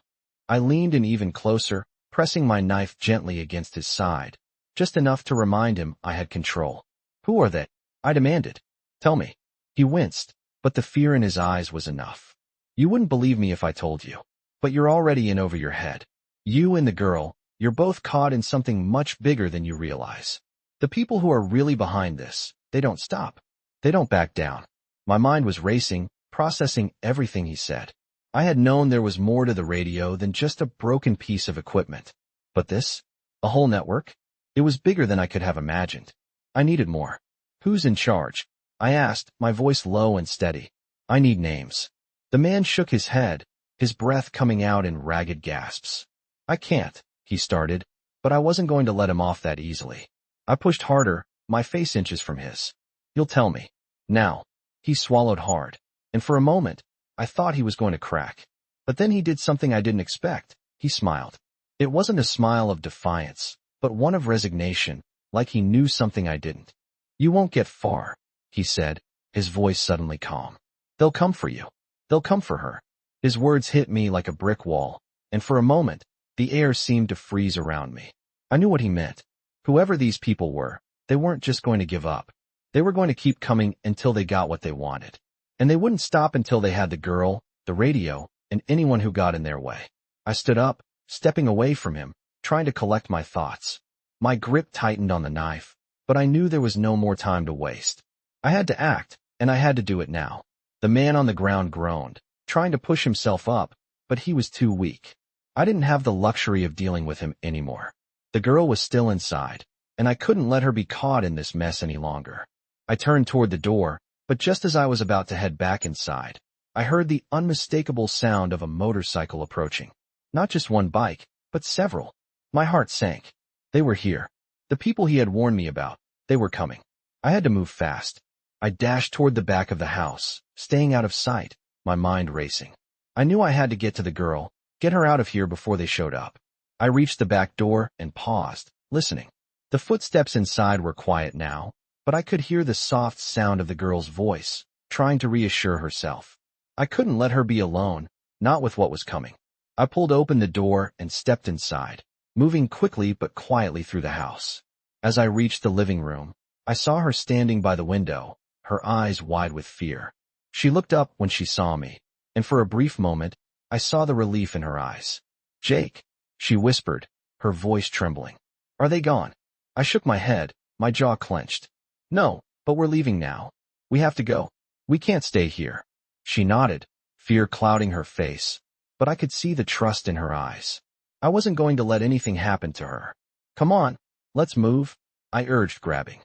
I leaned in even closer, pressing my knife gently against his side, just enough to remind him I had control. "Who are they?" I demanded. "Tell me." He winced, but the fear in his eyes was enough. "You wouldn't believe me if I told you. But you're already in over your head. You and the girl, you're both caught in something much bigger than you realize. The people who are really behind this, they don't stop. They don't back down." My mind was racing, processing everything he said. I had known there was more to the radio than just a broken piece of equipment. But this? A whole network? It was bigger than I could have imagined. I needed more. "Who's in charge?" I asked, my voice low and steady. "I need names." The man shook his head, his breath coming out in ragged gasps. "I can't," he started, but I wasn't going to let him off that easily. I pushed harder, my face inches from his. "You'll tell me. Now." He swallowed hard, and for a moment, I thought he was going to crack. But then he did something I didn't expect. He smiled. It wasn't a smile of defiance, but one of resignation, like he knew something I didn't. "You won't get far," he said, his voice suddenly calm. "They'll come for you. They'll come for her." His words hit me like a brick wall, and for a moment, the air seemed to freeze around me. I knew what he meant. Whoever these people were, they weren't just going to give up. They were going to keep coming until they got what they wanted. And they wouldn't stop until they had the girl, the radio, and anyone who got in their way. I stood up, stepping away from him, trying to collect my thoughts. My grip tightened on the knife, but I knew there was no more time to waste. I had to act, and I had to do it now. The man on the ground groaned, trying to push himself up, but he was too weak. I didn't have the luxury of dealing with him anymore. The girl was still inside, and I couldn't let her be caught in this mess any longer. I turned toward the door, but just as I was about to head back inside, I heard the unmistakable sound of a motorcycle approaching. Not just one bike, but several. My heart sank. They were here. The people he had warned me about, they were coming. I had to move fast. I dashed toward the back of the house, staying out of sight, my mind racing. I knew I had to get to the girl, get her out of here before they showed up. I reached the back door and paused, listening. The footsteps inside were quiet now, but I could hear the soft sound of the girl's voice, trying to reassure herself. I couldn't let her be alone, not with what was coming. I pulled open the door and stepped inside, moving quickly but quietly through the house. As I reached the living room, I saw her standing by the window, her eyes wide with fear. She looked up when she saw me, and for a brief moment, I saw the relief in her eyes. "Jake," she whispered, her voice trembling. "Are they gone?" I shook my head, my jaw clenched. "No, but we're leaving now. We have to go. We can't stay here." She nodded, fear clouding her face, but I could see the trust in her eyes. I wasn't going to let anything happen to her. "Come on, let's move," I urged, grabbing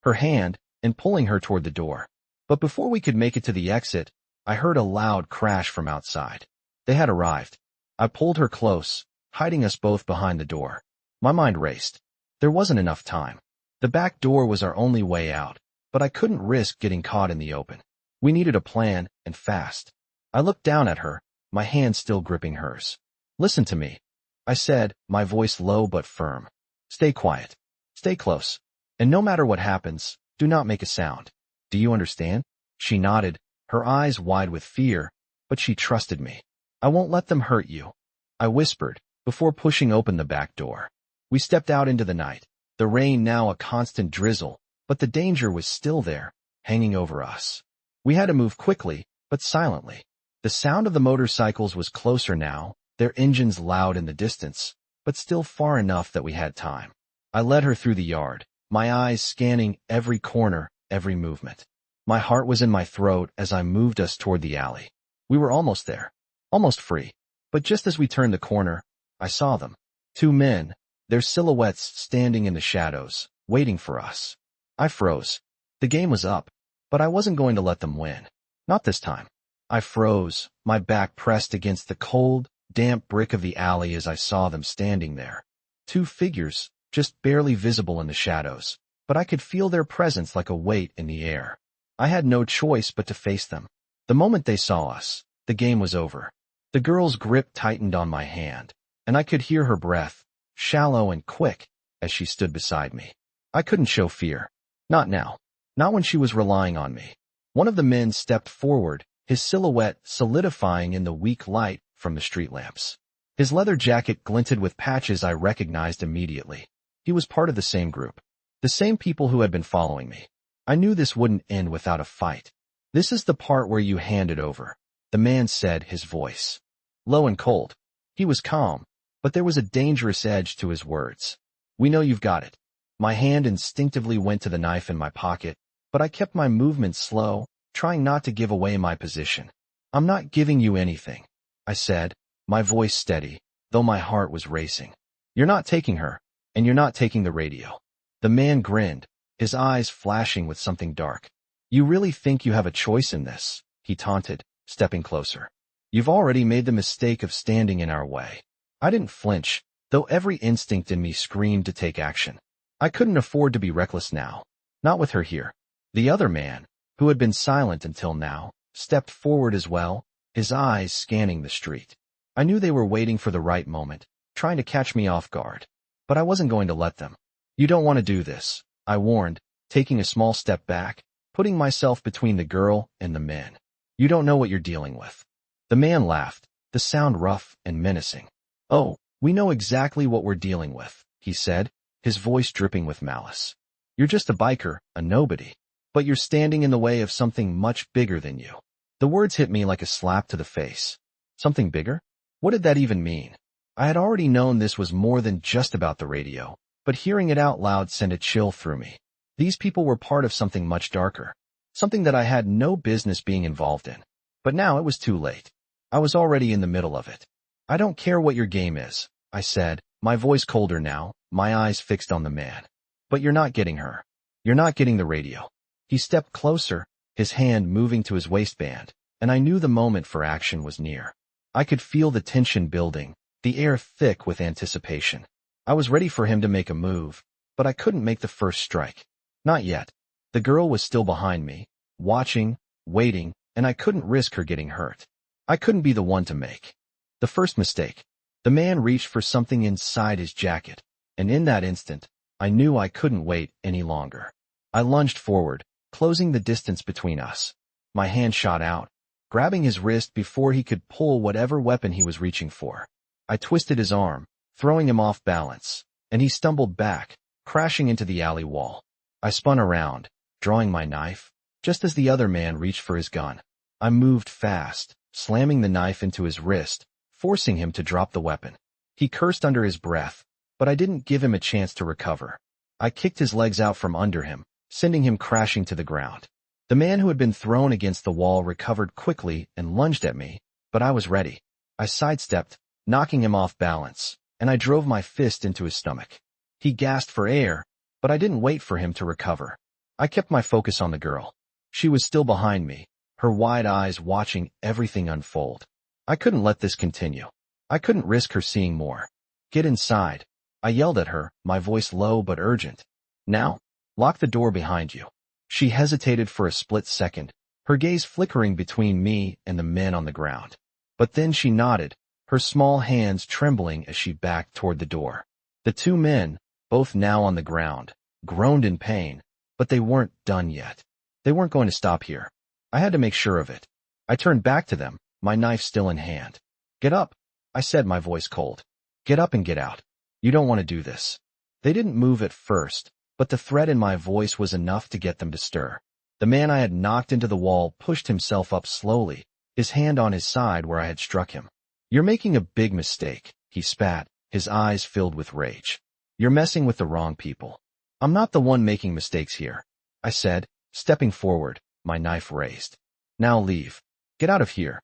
her hand and pulling her toward the door. But before we could make it to the exit, I heard a loud crash from outside. They had arrived. I pulled her close, hiding us both behind the door. My mind raced. There wasn't enough time. The back door was our only way out, but I couldn't risk getting caught in the open. We needed a plan, and fast. I looked down at her, my hand still gripping hers. "Listen to me," I said, my voice low but firm. "Stay quiet. Stay close. And no matter what happens, do not make a sound. Do you understand?" She nodded, her eyes wide with fear, but she trusted me. "I won't let them hurt you," I whispered, before pushing open the back door. We stepped out into the night, the rain now a constant drizzle, but the danger was still there, hanging over us. We had to move quickly, but silently. The sound of the motorcycles was closer now, their engines loud in the distance, but still far enough that we had time. I led her through the yard, my eyes scanning every corner, every movement. My heart was in my throat as I moved us toward the alley. We were almost there, almost free. But just as we turned the corner, I saw them. Two men, their silhouettes standing in the shadows, waiting for us. I froze. The game was up, but I wasn't going to let them win. Not this time. I froze, my back pressed against the cold, damp brick of the alley as I saw them standing there. Two figures, just barely visible in the shadows, but I could feel their presence like a weight in the air. I had no choice but to face them. The moment they saw us, the game was over. The girl's grip tightened on my hand, and I could hear her breath, shallow and quick, as she stood beside me. I couldn't show fear. Not now. Not when she was relying on me. One of the men stepped forward, his silhouette solidifying in the weak light from the street lamps. His leather jacket glinted with patches I recognized immediately. He was part of the same group. The same people who had been following me. I knew this wouldn't end without a fight. This is the part where you hand it over, the man said, his voice low and cold. He was calm, but there was a dangerous edge to his words. We know you've got it. My hand instinctively went to the knife in my pocket, but I kept my movements slow, trying not to give away my position. I'm not giving you anything, I said, my voice steady, though my heart was racing. You're not taking her, and you're not taking the radio. The man grinned, his eyes flashing with something dark. You really think you have a choice in this? He taunted, stepping closer. You've already made the mistake of standing in our way. I didn't flinch, though every instinct in me screamed to take action. I couldn't afford to be reckless now. Not with her here. The other man, who had been silent until now, stepped forward as well, his eyes scanning the street. I knew they were waiting for the right moment, trying to catch me off guard. But I wasn't going to let them. You don't want to do this, I warned, taking a small step back, putting myself between the girl and the men. You don't know what you're dealing with. The man laughed, the sound rough and menacing. Oh, we know exactly what we're dealing with, he said, his voice dripping with malice. You're just a biker, a nobody. But you're standing in the way of something much bigger than you. The words hit me like a slap to the face. Something bigger? What did that even mean? I had already known this was more than just about the radio, but hearing it out loud sent a chill through me. These people were part of something much darker. Something that I had no business being involved in. But now it was too late. I was already in the middle of it. I don't care what your game is, I said, my voice colder now, my eyes fixed on the man. But you're not getting her. You're not getting the radio. He stepped closer, his hand moving to his waistband, and I knew the moment for action was near. I could feel the tension building, the air thick with anticipation. I was ready for him to make a move, but I couldn't make the first strike. Not yet. The girl was still behind me, watching, waiting, and I couldn't risk her getting hurt. I couldn't be the one to make the first mistake. The man reached for something inside his jacket, and in that instant, I knew I couldn't wait any longer. I lunged forward, closing the distance between us. My hand shot out, grabbing his wrist before he could pull whatever weapon he was reaching for. I twisted his arm, throwing him off balance, and he stumbled back, crashing into the alley wall. I spun around, drawing my knife, just as the other man reached for his gun. I moved fast, slamming the knife into his wrist, forcing him to drop the weapon. He cursed under his breath, but I didn't give him a chance to recover. I kicked his legs out from under him, sending him crashing to the ground. The man who had been thrown against the wall recovered quickly and lunged at me, but I was ready. I sidestepped, knocking him off balance, and I drove my fist into his stomach. He gasped for air, but I didn't wait for him to recover. I kept my focus on the girl. She was still behind me, her wide eyes watching everything unfold. I couldn't let this continue. I couldn't risk her seeing more. Get inside. I yelled at her, my voice low but urgent. Now, lock the door behind you. She hesitated for a split second, her gaze flickering between me and the men on the ground. But then she nodded, her small hands trembling as she backed toward the door. The two men, both now on the ground, groaned in pain, but they weren't done yet. They weren't going to stop here. I had to make sure of it. I turned back to them, my knife still in hand. Get up, I said, my voice cold. Get up and get out. You don't want to do this. They didn't move at first, but the threat in my voice was enough to get them to stir. The man I had knocked into the wall pushed himself up slowly, his hand on his side where I had struck him. "You're making a big mistake," he spat, his eyes filled with rage. "You're messing with the wrong people." "I'm not the one making mistakes here," I said, stepping forward, my knife raised. "Now leave. Get out of here."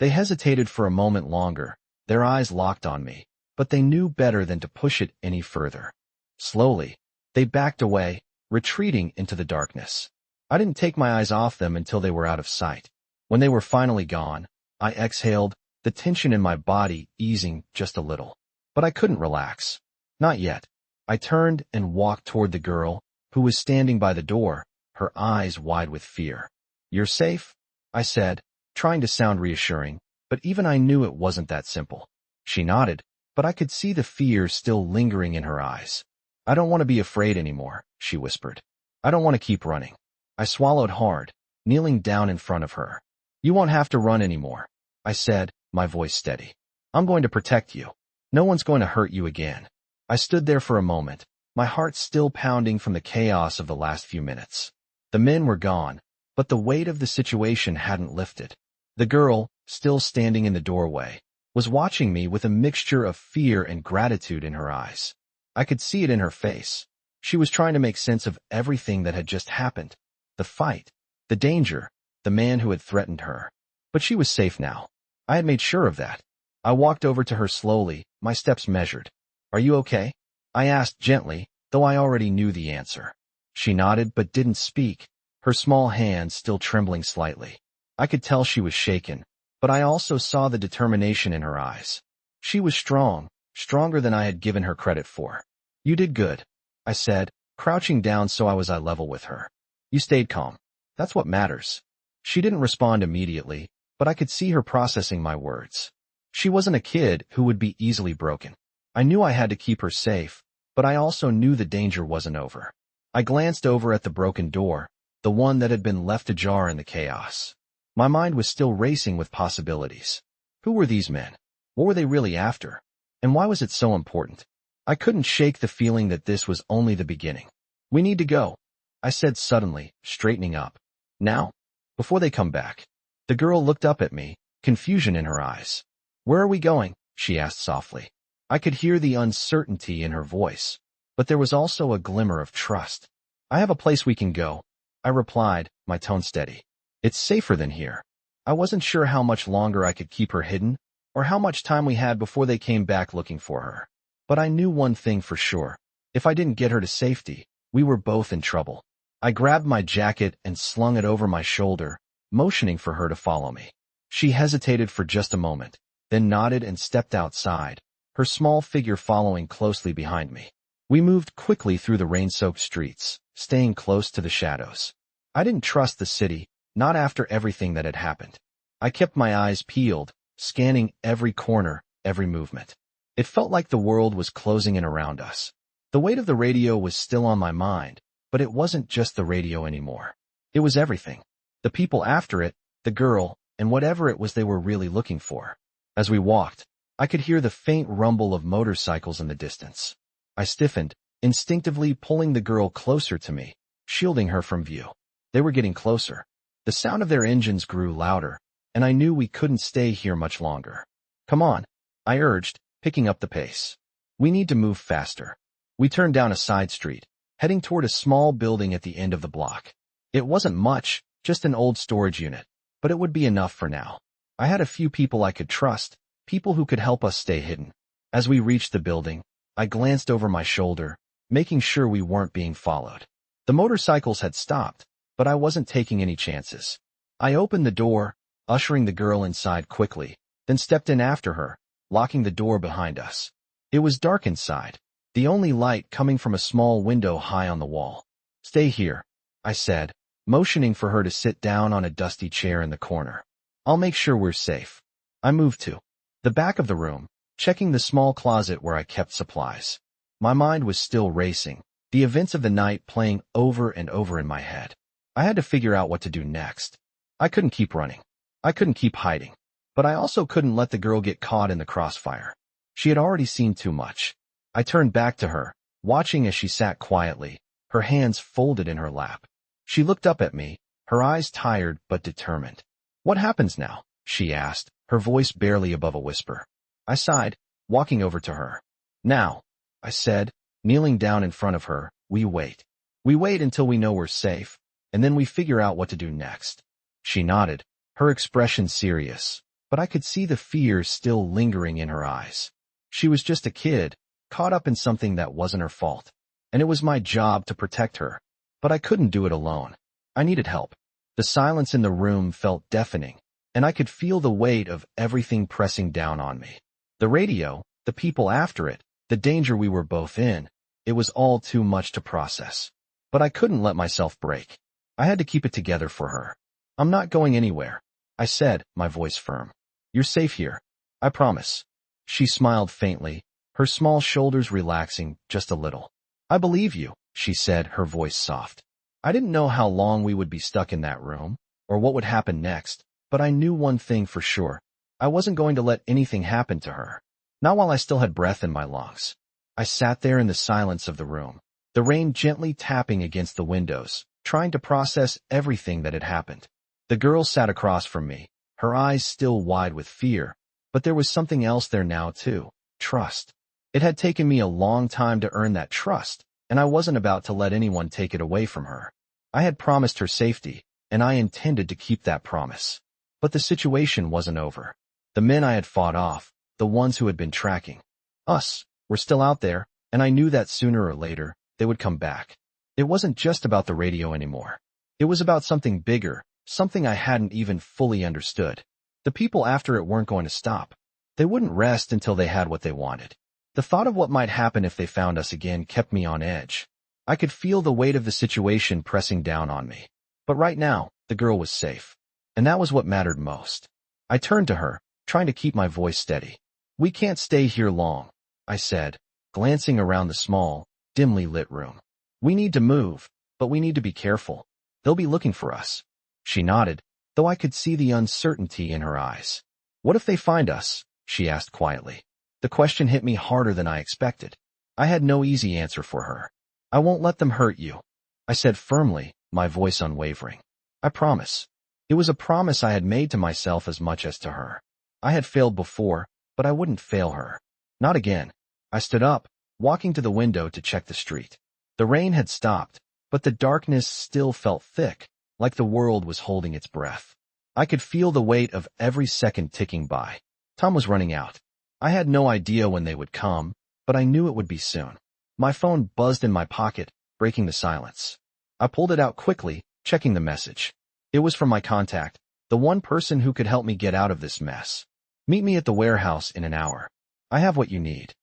They hesitated for a moment longer, their eyes locked on me, but they knew better than to push it any further. Slowly, they backed away, retreating into the darkness. I didn't take my eyes off them until they were out of sight. When they were finally gone, I exhaled, the tension in my body easing just a little. But I couldn't relax. Not yet. I turned and walked toward the girl, who was standing by the door, her eyes wide with fear. "You're safe?" I said, trying to sound reassuring, but even I knew it wasn't that simple. She nodded, but I could see the fear still lingering in her eyes. "I don't want to be afraid anymore," she whispered. "I don't want to keep running." I swallowed hard, kneeling down in front of her. "You won't have to run anymore," I said, my voice steady. "I'm going to protect you. No one's going to hurt you again." I stood there for a moment, my heart still pounding from the chaos of the last few minutes. The men were gone, but the weight of the situation hadn't lifted. The girl, still standing in the doorway, was watching me with a mixture of fear and gratitude in her eyes. I could see it in her face. She was trying to make sense of everything that had just happened. The fight, the danger, the man who had threatened her. But she was safe now. I had made sure of that. I walked over to her slowly, my steps measured. "Are you okay?" I asked gently, though I already knew the answer. She nodded but didn't speak, her small hands still trembling slightly. I could tell she was shaken, but I also saw the determination in her eyes. She was strong, stronger than I had given her credit for. "You did good," I said, crouching down so I was eye level with her. "You stayed calm. That's what matters." She didn't respond immediately, but I could see her processing my words. She wasn't a kid who would be easily broken. I knew I had to keep her safe, but I also knew the danger wasn't over. I glanced over at the broken door, the one that had been left ajar in the chaos. My mind was still racing with possibilities. Who were these men? What were they really after? And why was it so important? I couldn't shake the feeling that this was only the beginning. "We need to go," I said suddenly, straightening up. "Now? Before they come back?" The girl looked up at me, confusion in her eyes. "Where are we going?" she asked softly. I could hear the uncertainty in her voice, but there was also a glimmer of trust. "I have a place we can go," I replied, my tone steady. "It's safer than here." I wasn't sure how much longer I could keep her hidden, or how much time we had before they came back looking for her. But I knew one thing for sure. If I didn't get her to safety, we were both in trouble. I grabbed my jacket and slung it over my shoulder, motioning for her to follow me. She hesitated for just a moment, then nodded and stepped outside, her small figure following closely behind me. We moved quickly through the rain-soaked streets, staying close to the shadows. I didn't trust the city, not after everything that had happened. I kept my eyes peeled, scanning every corner, every movement. It felt like the world was closing in around us. The weight of the radio was still on my mind, but it wasn't just the radio anymore. It was everything. The people after it, the girl, and whatever it was they were really looking for. As we walked, I could hear the faint rumble of motorcycles in the distance. I stiffened, instinctively pulling the girl closer to me, shielding her from view. They were getting closer. The sound of their engines grew louder, and I knew we couldn't stay here much longer. "Come on," I urged, picking up the pace. "We need to move faster." We turned down a side street, heading toward a small building at the end of the block. It wasn't much, just an old storage unit, but it would be enough for now. I had a few people I could trust, people who could help us stay hidden. As we reached the building, I glanced over my shoulder, making sure we weren't being followed. The motorcycles had stopped, but I wasn't taking any chances. I opened the door, ushering the girl inside quickly, then stepped in after her, locking the door behind us. It was dark inside, the only light coming from a small window high on the wall. "Stay here," I said, motioning for her to sit down on a dusty chair in the corner. "I'll make sure we're safe." I moved to the back of the room, checking the small closet where I kept supplies. My mind was still racing, the events of the night playing over and over in my head. I had to figure out what to do next. I couldn't keep running. I couldn't keep hiding. But I also couldn't let the girl get caught in the crossfire. She had already seen too much. I turned back to her, watching as she sat quietly, her hands folded in her lap. She looked up at me, her eyes tired but determined. "What happens now?" she asked, her voice barely above a whisper. I sighed, walking over to her. Now, I said, kneeling down in front of her, we wait. We wait until we know we're safe, and then we figure out what to do next. She nodded, her expression serious, but I could see the fear still lingering in her eyes. She was just a kid, caught up in something that wasn't her fault, and it was my job to protect her. But I couldn't do it alone. I needed help. The silence in the room felt deafening, and I could feel the weight of everything pressing down on me. The radio, the people after it, the danger we were both in, it was all too much to process. But I couldn't let myself break. I had to keep it together for her. I'm not going anywhere, I said, my voice firm. You're safe here. I promise. She smiled faintly, her small shoulders relaxing just a little. I believe you, she said, her voice soft. I didn't know how long we would be stuck in that room, or what would happen next, but I knew one thing for sure. I wasn't going to let anything happen to her. Not while I still had breath in my lungs. I sat there in the silence of the room, the rain gently tapping against the windows, trying to process everything that had happened. The girl sat across from me, her eyes still wide with fear, but there was something else there now too, trust. It had taken me a long time to earn that trust, and I wasn't about to let anyone take it away from her. I had promised her safety, and I intended to keep that promise. But the situation wasn't over. The men I had fought off, the ones who had been tracking us, were still out there, and I knew that sooner or later, they would come back. It wasn't just about the radio anymore. It was about something bigger, something I hadn't even fully understood. The people after it weren't going to stop. They wouldn't rest until they had what they wanted. The thought of what might happen if they found us again kept me on edge. I could feel the weight of the situation pressing down on me. But right now, the girl was safe. And that was what mattered most. I turned to her, trying to keep my voice steady. We can't stay here long, I said, glancing around the small, dimly lit room. We need to move, but we need to be careful. They'll be looking for us. She nodded, though I could see the uncertainty in her eyes. What if they find us? She asked quietly. The question hit me harder than I expected. I had no easy answer for her. I won't let them hurt you, I said firmly, my voice unwavering. I promise. It was a promise I had made to myself as much as to her. I had failed before, but I wouldn't fail her. Not again. I stood up, walking to the window to check the street. The rain had stopped, but the darkness still felt thick, like the world was holding its breath. I could feel the weight of every second ticking by. Time was running out. I had no idea when they would come, but I knew it would be soon. My phone buzzed in my pocket, breaking the silence. I pulled it out quickly, checking the message. It was from my contact, the one person who could help me get out of this mess. Meet me at the warehouse in an hour. I have what you need.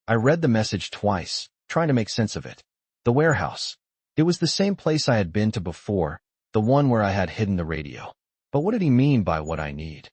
I read the message twice, trying to make sense of it. The warehouse. It was the same place I had been to before, the one where I had hidden the radio. But what did he mean by what I need?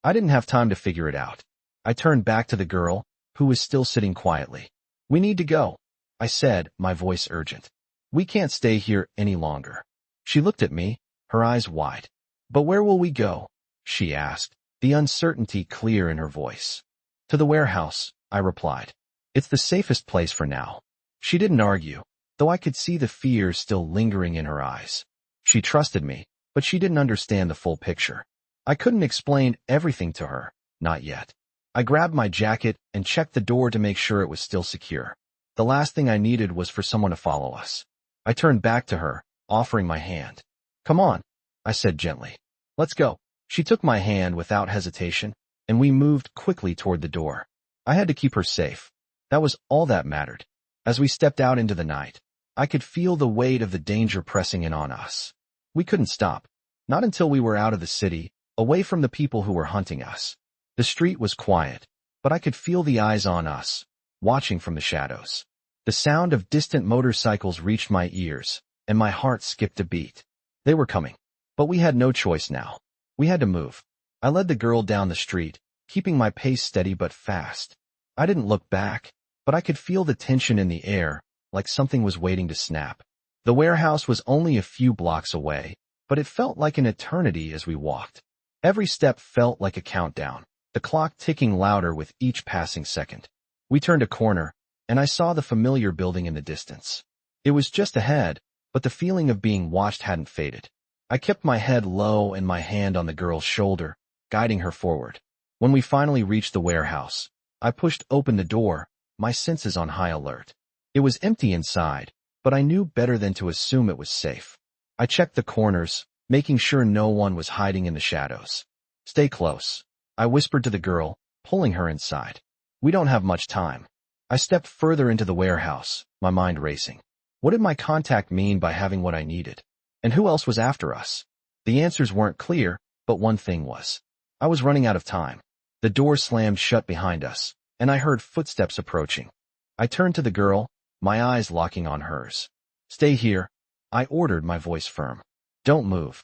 I didn't have time to figure it out. I turned back to the girl, who was still sitting quietly. We need to go, I said, my voice urgent. We can't stay here any longer. She looked at me, her eyes wide. But where will we go? She asked, the uncertainty clear in her voice. To the warehouse, I replied. It's the safest place for now. She didn't argue, though I could see the fear still lingering in her eyes. She trusted me, but she didn't understand the full picture. I couldn't explain everything to her, not yet. I grabbed my jacket and checked the door to make sure it was still secure. The last thing I needed was for someone to follow us. I turned back to her, offering my hand. Come on, I said gently. Let's go. She took my hand without hesitation, and we moved quickly toward the door. I had to keep her safe. That was all that mattered. As we stepped out into the night, I could feel the weight of the danger pressing in on us. We couldn't stop. Not until we were out of the city, away from the people who were hunting us. The street was quiet, but I could feel the eyes on us, watching from the shadows. The sound of distant motorcycles reached my ears, and my heart skipped a beat. They were coming. But we had no choice now. We had to move. I led the girl down the street, keeping my pace steady but fast. I didn't look back, but I could feel the tension in the air, like something was waiting to snap. The warehouse was only a few blocks away, but it felt like an eternity as we walked. Every step felt like a countdown, the clock ticking louder with each passing second. We turned a corner, and I saw the familiar building in the distance. It was just ahead, but the feeling of being watched hadn't faded. I kept my head low and my hand on the girl's shoulder, guiding her forward. When we finally reached the warehouse, I pushed open the door, my senses on high alert. It was empty inside, but I knew better than to assume it was safe. I checked the corners, making sure no one was hiding in the shadows. "Stay close," I whispered to the girl, pulling her inside. "We don't have much time." I stepped further into the warehouse, my mind racing. What did my contact mean by having what I needed? And who else was after us? The answers weren't clear, but one thing was. I was running out of time. The door slammed shut behind us, and I heard footsteps approaching. I turned to the girl, my eyes locking on hers. "Stay here," I ordered, my voice firm. "Don't move."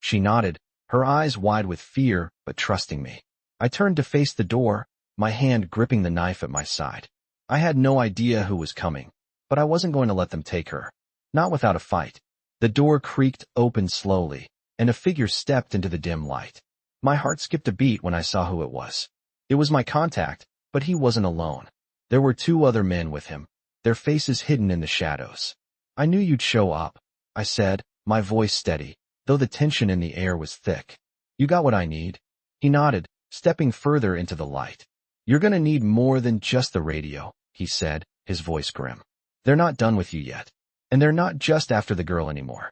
She nodded, her eyes wide with fear, but trusting me. I turned to face the door, my hand gripping the knife at my side. I had no idea who was coming, but I wasn't going to let them take her. Not without a fight. The door creaked open slowly, and a figure stepped into the dim light. My heart skipped a beat when I saw who it was. It was my contact, but he wasn't alone. There were 2 other men with him, their faces hidden in the shadows. "I knew you'd show up," I said, my voice steady, though the tension in the air was thick. "You got what I need?" He nodded, stepping further into the light. "You're gonna need more than just the radio," he said, his voice grim. "They're not done with you yet. And they're not just after the girl anymore.